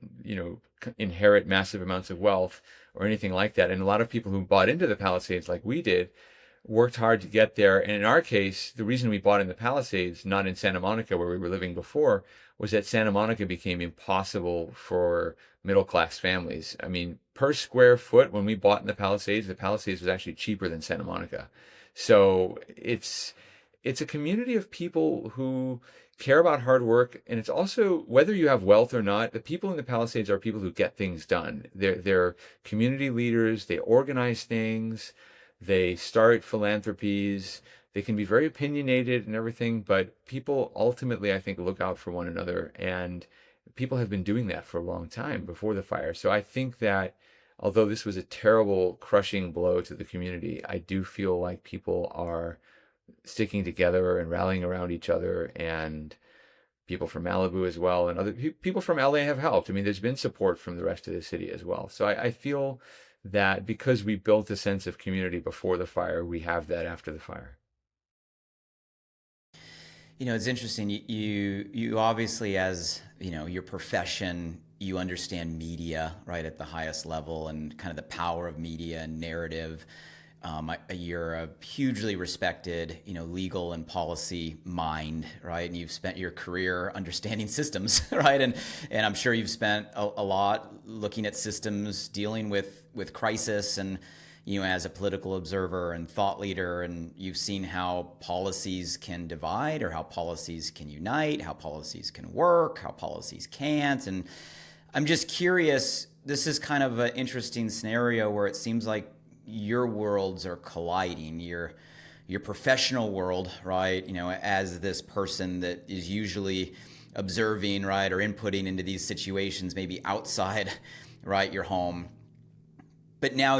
B: inherit massive amounts of wealth or anything like that. And a lot of people who bought into the Palisades like we did worked hard to get there. And in our case, the reason we bought in the Palisades, not in Santa Monica where we were living before, was that Santa Monica became impossible for middle-class families. I mean, per square foot, when we bought in the Palisades was actually cheaper than Santa Monica. So it's a community of people who care about hard work. And it's also, whether you have wealth or not, the people in the Palisades are people who get things done. They're community leaders. They organize things. They start philanthropies. They can be very opinionated and everything, but people ultimately, I think, look out for one another. And people have been doing that for a long time before the fire. So I think that although this was a terrible, crushing blow to the community, I do feel like people are sticking together and rallying around each other, and people from Malibu as well, and other people from LA have helped. I mean, there's been support from the rest of the city as well. So I feel that because we built a sense of community before the fire, we have that after the fire.
A: It's interesting. You obviously, as your profession, you understand media, right, at the highest level, and kind of the power of media and narrative. You're a hugely respected, legal and policy mind, right? And you've spent your career understanding systems, right? And I'm sure you've spent a lot looking at systems, dealing with crisis, and as a political observer and thought leader, and you've seen how policies can divide or how policies can unite, how policies can work, how policies can't. And I'm just curious, this is kind of an interesting scenario where it seems like your worlds are colliding. Your professional world, right? As this person that is usually observing, right, or inputting into these situations, maybe outside, right, your home. But now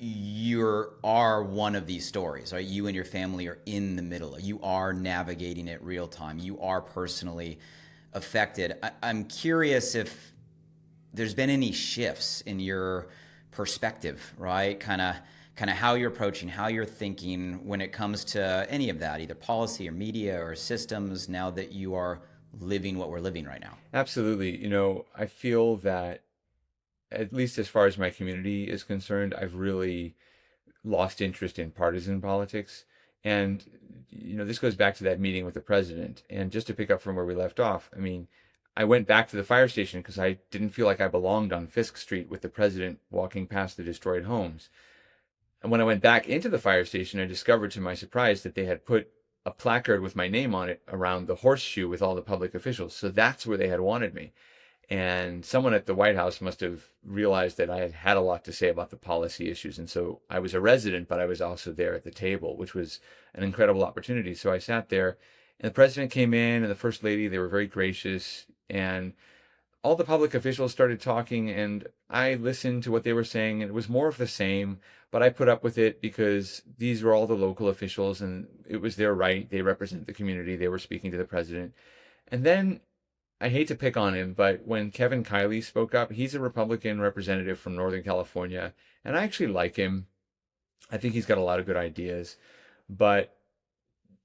A: you are one of these stories, right? You and your family are in the middle. You are navigating it real time. You are personally affected. I'm curious if there's been any shifts in your perspective, right? Kind of how you're approaching, how you're thinking when it comes to any of that, either policy or media or systems, now that you are living what we're living right now.
B: Absolutely. I feel that, at least as far as my community is concerned, I've really lost interest in partisan politics. And, this goes back to that meeting with the president. And just to pick up from where we left off, I mean, I went back to the fire station because I didn't feel like I belonged on Fisk Street with the president walking past the destroyed homes. And when I went back into the fire station, I discovered to my surprise that they had put a placard with my name on it around the horseshoe with all the public officials. So that's where they had wanted me. And someone at the White House must have realized that I had had a lot to say about the policy issues. And so I was a resident, but I was also there at the table, which was an incredible opportunity. So I sat there, and the president came in and the first lady. They were very gracious. And all the public officials started talking, and I listened to what they were saying, and it was more of the same, but I put up with it because these were all the local officials, and it was their right. They represent the community. They were speaking to the president. And then, I hate to pick on him, but when Kevin Kiley spoke up, he's a Republican representative from Northern California, and I actually like him. I think he's got a lot of good ideas, but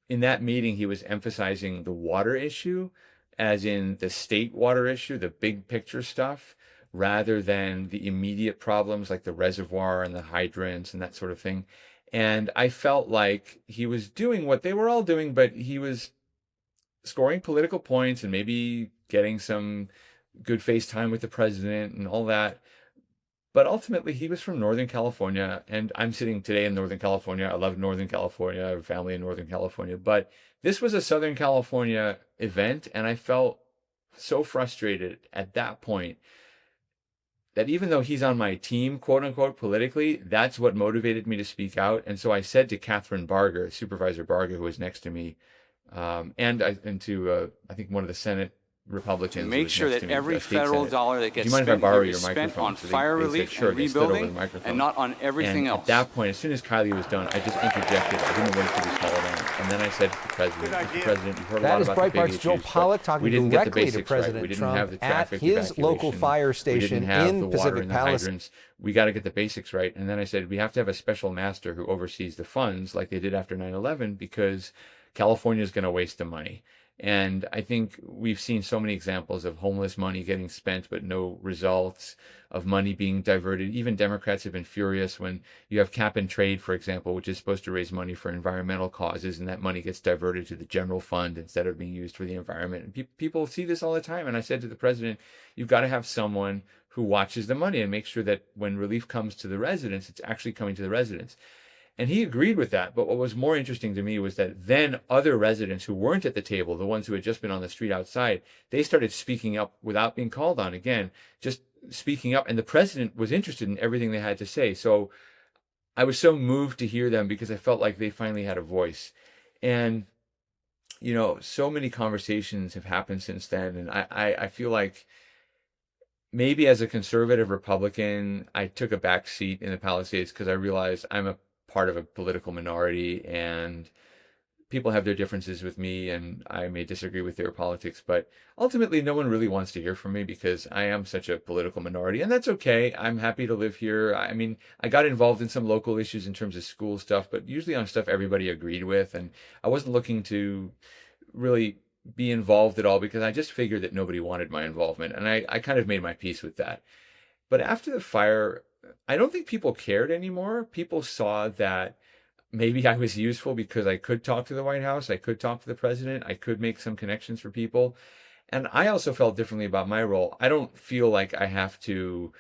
B: in that meeting, he was emphasizing the water issue, as in the state water issue, the big picture stuff, rather than the immediate problems like the reservoir and the hydrants and that sort of thing. And I felt like he was doing what they were all doing, but he was scoring political points and maybe getting some good face time with the president and all that. But ultimately, he was from Northern California, and I'm sitting today in Northern California. I love Northern California. I have family in Northern California. But this was a Southern California event, and I felt so frustrated at that point. that even though he's on my team, quote unquote, politically, that's what motivated me to speak out. And so I said to Catherine Barger, Supervisor Barger, who was next to me, and to I think one of the Senate Republicans.
C: Make sure that every federal dollar that gets spent is spent on fire relief and rebuilding, and not on everything else.
B: At that point, as soon as Kylie was done, I just interjected. I didn't wait to be called on. And then I said to the president, Mr. President, you've heard a lot about the big issues,
D: Joel Pollak talking directly to President
B: We didn't
D: Trump
B: have the
D: at
B: traffic
D: his local fire station in Pacific Palisades.
B: We got to get the basics right. And then I said, we have to have a special master who oversees the funds like they did after 9/11, because California is going to waste the money. And I think we've seen so many examples of homeless money getting spent but no results, of money being diverted. Even Democrats have been furious when you have cap and trade, for example, which is supposed to raise money for environmental causes, and that money gets diverted to the general fund instead of being used for the environment. And people see this all the time. And I said to the president, you've got to have someone who watches the money and makes sure that when relief comes to the residents, it's actually coming to the residents. And he agreed with that. But what was more interesting to me was that then other residents who weren't at the table, the ones who had just been on the street outside, they started speaking up without being called on. Again, just speaking up. And the president was interested in everything they had to say. So I was so moved to hear them, because I felt like they finally had a voice. And, you know, so many conversations have happened since then. And I feel like maybe as a conservative Republican, I took a back seat in the Palisades because I realized I'm a part of a political minority, and people have their differences with me, and I may disagree with their politics, but ultimately no one really wants to hear from me because I am such a political minority, and that's okay. I'm happy to live here. I mean, I got involved in some local issues in terms of school stuff, but usually on stuff everybody agreed with, and I wasn't looking to really be involved at all because I just figured that nobody wanted my involvement, and I kind of made my peace with that. But after the fire, I don't think people cared anymore. People saw that maybe I was useful because I could talk to the White House, I could talk to the president, I could make some connections for people. And I also felt differently about my role. I don't feel like I have to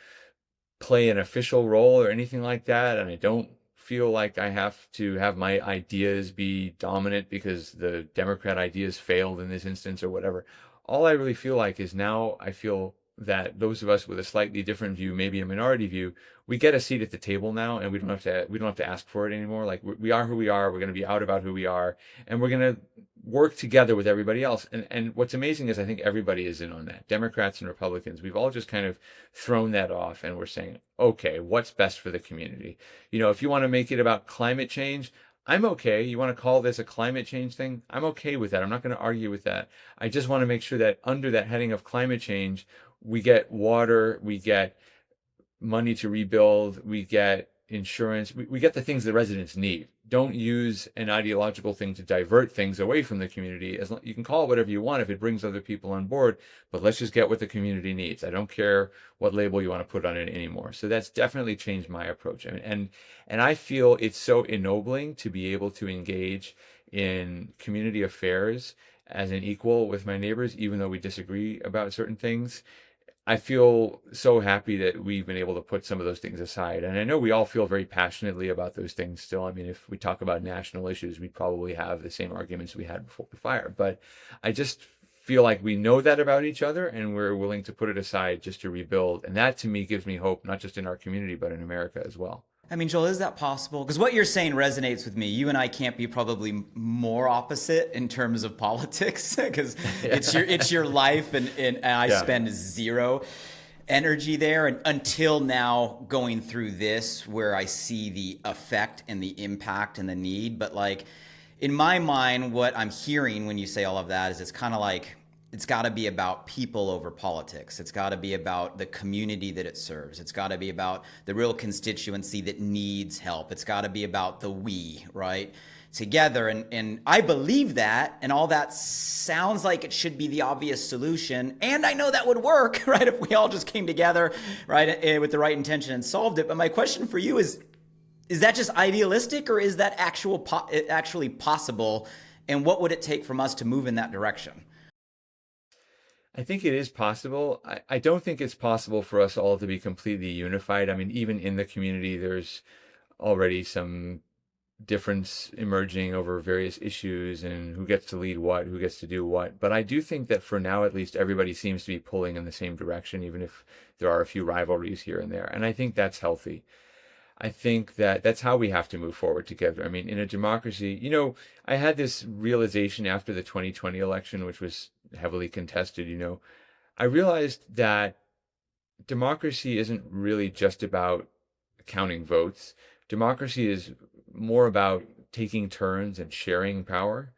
B: play an official role or anything like that. And I don't feel like I have to have my ideas be dominant because the Democrat ideas failed in this instance or whatever. All I really feel like is now I feel that those of us with a slightly different view, maybe a minority view, we get a seat at the table now, and we don't have to ask for it anymore. Like we are who we are. We're going to be out about who we are, and we're going to work together with everybody else. And what's amazing is I think everybody is in on that. Democrats and Republicans, we've all just kind of thrown that off, and we're saying, okay, what's best for the community? You know, if you want to make it about climate change, I'm okay. You want to call this a climate change thing? I'm okay with that. I'm not going to argue with that. I just want to make sure that under that heading of climate change, we get water, we get money to rebuild, we get insurance, we get the things the residents need. Don't use an ideological thing to divert things away from the community. You can call it whatever you want if it brings other people on board, but let's just get what the community needs. I don't care what label you want to put on it anymore. So that's definitely changed my approach. And I feel it's so ennobling to be able to engage in community affairs as an equal with my neighbors, even though we disagree about certain things. I feel so happy that we've been able to put some of those things aside. And I know we all feel very passionately about those things still. I mean, if we talk about national issues, we'd probably have the same arguments we had before the fire. But I just feel like we know that about each other, and we're willing to put it aside just to rebuild. And that, to me, gives me hope, not just in our community, but in America as well.
A: I mean, Joel, is that possible? Because what you're saying resonates with me. You and I can't be probably more opposite in terms of politics, because it's your life, and I spend zero energy there. And until now, going through this, where I see the effect and the impact and the need. But like in my mind, what I'm hearing when you say all of that is it's kind of like, it's got to be about people over politics. It's got to be about the community that it serves. It's got to be about the real constituency that needs help. It's got to be about the we, right, together. And I believe that, and all that sounds like it should be the obvious solution. And I know that would work, right, if we all just came together, right, with the right intention and solved it. But my question for you is that just idealistic, or is that actually possible? And what would it take from us to move in that direction?
B: I think it is possible. I don't think it's possible for us all to be completely unified. I mean, even in the community, there's already some difference emerging over various issues and who gets to lead what, who gets to do what. But I do think that for now, at least, everybody seems to be pulling in the same direction, even if there are a few rivalries here and there. And I think that's healthy. I think that that's how we have to move forward together. I mean, in a democracy, I had this realization after the 2020 election, which was heavily contested, I realized that democracy isn't really just about counting votes. Democracy is more about taking turns and sharing power,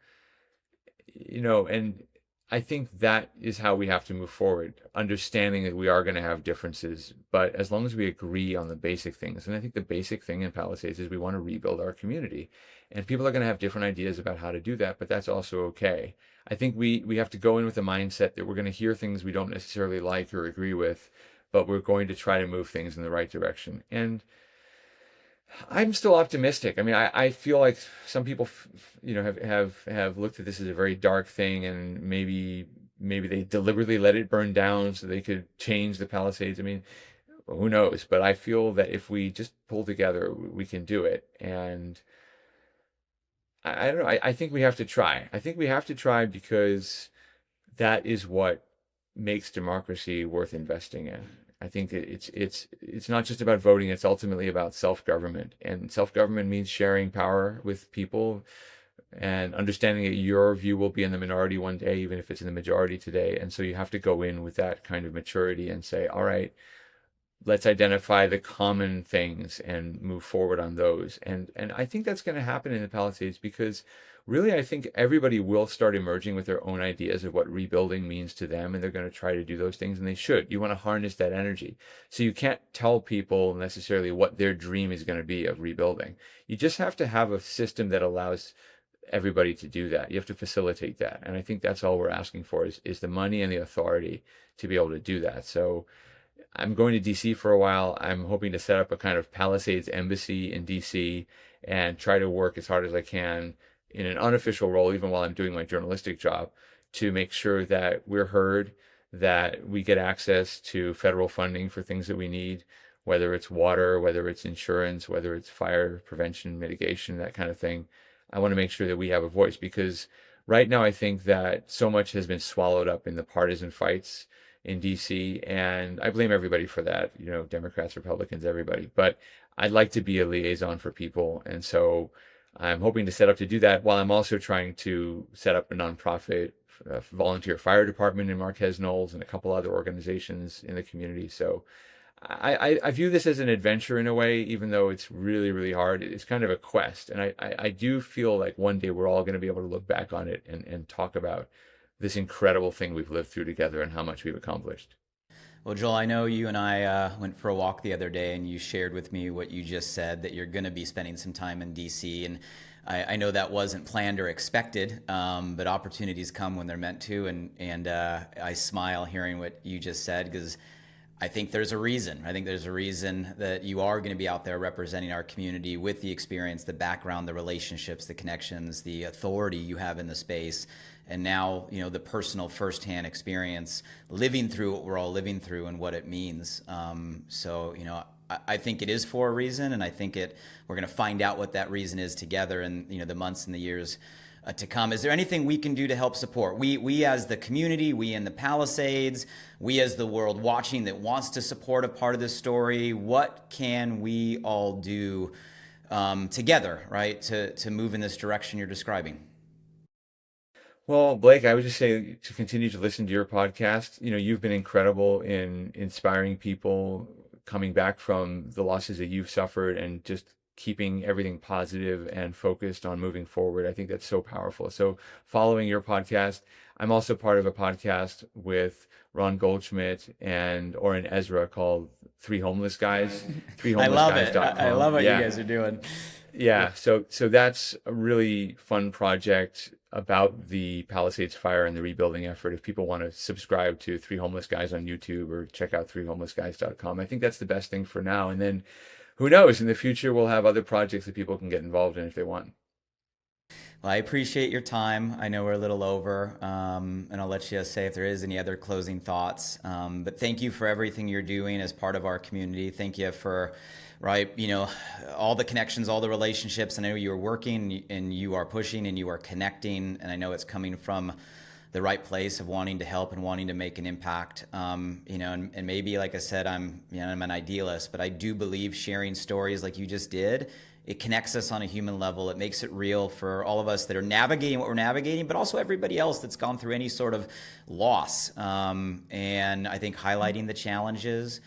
B: and I think that is how we have to move forward, understanding that we are going to have differences, but as long as we agree on the basic things. And I think the basic thing in Palisades is we want to rebuild our community, and people are going to have different ideas about how to do that, but that's also okay. I think we have to go in with a mindset that we're going to hear things we don't necessarily like or agree with, but we're going to try to move things in the right direction. And I'm still optimistic. I mean, I feel like some people, have looked at this as a very dark thing, and maybe they deliberately let it burn down so they could change the Palisades. I mean, who knows? But I feel that if we just pull together, we can do it. And I don't know. I think we have to try. I think we have to try because that is what makes democracy worth investing in. I think it's not just about voting, it's ultimately about self-government. And self-government means sharing power with people and understanding that your view will be in the minority one day, even if it's in the majority today. And so you have to go in with that kind of maturity and say, all right, let's identify the common things and move forward on those. And I think that's going to happen in the Palisades because really, I think everybody will start emerging with their own ideas of what rebuilding means to them, and they're going to try to do those things, and they should. You want to harness that energy. So you can't tell people necessarily what their dream is going to be of rebuilding. You just have to have a system that allows everybody to do that. You have to facilitate that. And I think that's all we're asking for is the money and the authority to be able to do that. So I'm going to DC for a while. I'm hoping to set up a kind of Palisades embassy in DC and try to work as hard as I can in an unofficial role, even while I'm doing my journalistic job, to make sure that we're heard, that we get access to federal funding for things that we need, whether it's water, whether it's insurance, whether it's fire prevention, mitigation, that kind of thing. I want to make sure that we have a voice because right now I think that so much has been swallowed up in the partisan fights in DC, and I blame everybody for that, Democrats, Republicans, everybody. But I'd like to be a liaison for people, and so I'm hoping to set up to do that while I'm also trying to set up a nonprofit volunteer fire department in Marquez Knolls and a couple other organizations in the community. So I view this as an adventure in a way, even though it's really, really hard. It's kind of a quest. And I do feel like one day we're all going to be able to look back on it and talk about this incredible thing we've lived through together and how much we've accomplished.
A: Well, Joel, I know you and I went for a walk the other day, and you shared with me what you just said, that you're going to be spending some time in D.C., and I know that wasn't planned or expected, but opportunities come when they're meant to, and I smile hearing what you just said because I think there's a reason. I think there's a reason that you are going to be out there representing our community with the experience, the background, the relationships, the connections, the authority you have in the space. And now, the personal firsthand experience, living through what we're all living through and what it means. So, I think it is for a reason, and I think we're going to find out what that reason is together in, the months and the years to come. Is there anything we can do to help support? We as the community, we in the Palisades, we as the world watching that wants to support a part of this story, what can we all do together, right, to move in this direction you're describing?
B: Well, Blake, I would just say to continue to listen to your podcast. You've been incredible in inspiring people coming back from the losses that you've suffered and just keeping everything positive and focused on moving forward. I think that's so powerful. So following your podcast, I'm also part of a podcast with Ron Goldschmidt and Oren Ezra called Three Homeless Guys.
A: I love it. I love what you guys are doing.
B: Yeah. So that's a really fun project about the Palisades fire and the rebuilding effort. If people want to subscribe to Three Homeless Guys on YouTube or check out threehomelessguys.com, I think that's the best thing for now. And then who knows, in the future, we'll have other projects that people can get involved in if they want.
A: Well, I appreciate your time. I know we're a little over, and I'll let you say if there is any other closing thoughts. But thank you for everything you're doing as part of our community. Thank you for, all the connections, all the relationships. I know you are working and you are pushing and you are connecting, and I know it's coming from the right place of wanting to help and wanting to make an impact. And maybe, like I said, I'm an idealist, but I do believe sharing stories like you just did, it connects us on a human level. It makes it real for all of us that are navigating what we're navigating, but also everybody else that's gone through any sort of loss. And I think highlighting the challenges,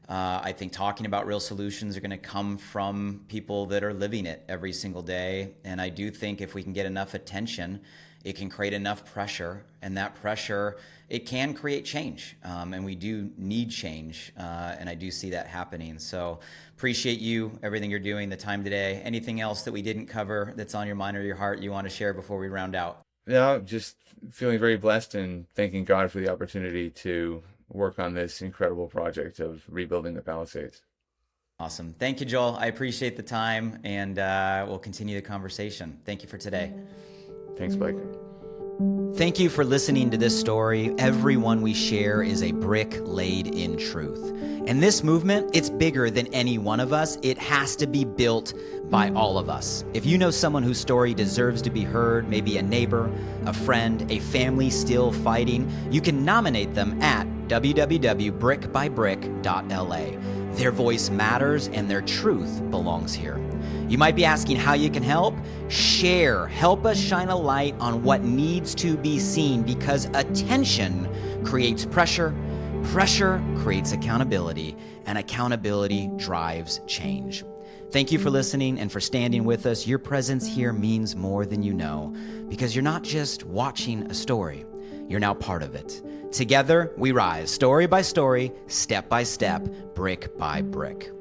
A: I think talking about real solutions are going to come from people that are living it every single day. And I do think if we can get enough attention, it can create enough pressure, and that pressure, it can create change. And we do need change, and I do see that happening. So appreciate you, everything you're doing, the time today. Anything else that we didn't cover that's on your mind or your heart you want to share before we round out?
B: No, just feeling very blessed and thanking God for the opportunity to work on this incredible project of rebuilding the Palisades.
A: Awesome. Thank you, Joel. I appreciate the time, and we'll continue the conversation. Thank you for today.
B: Thanks, Blake.
A: Thank you for listening to this story. Everyone we share is a brick laid in truth. And this movement, it's bigger than any one of us. It has to be built by all of us. If you know someone whose story deserves to be heard, maybe a neighbor, a friend, a family still fighting, you can nominate them at www.brickbybrick.la. Their voice matters and their truth belongs here. You might be asking how you can help. Share. Help us shine a light on what needs to be seen, because attention creates pressure. Pressure creates accountability, and accountability drives change. Thank you for listening and for standing with us. Your presence here means more than you know, because you're not just watching a story, you're now part of it. Together, we rise, story by story, step by step, brick by brick.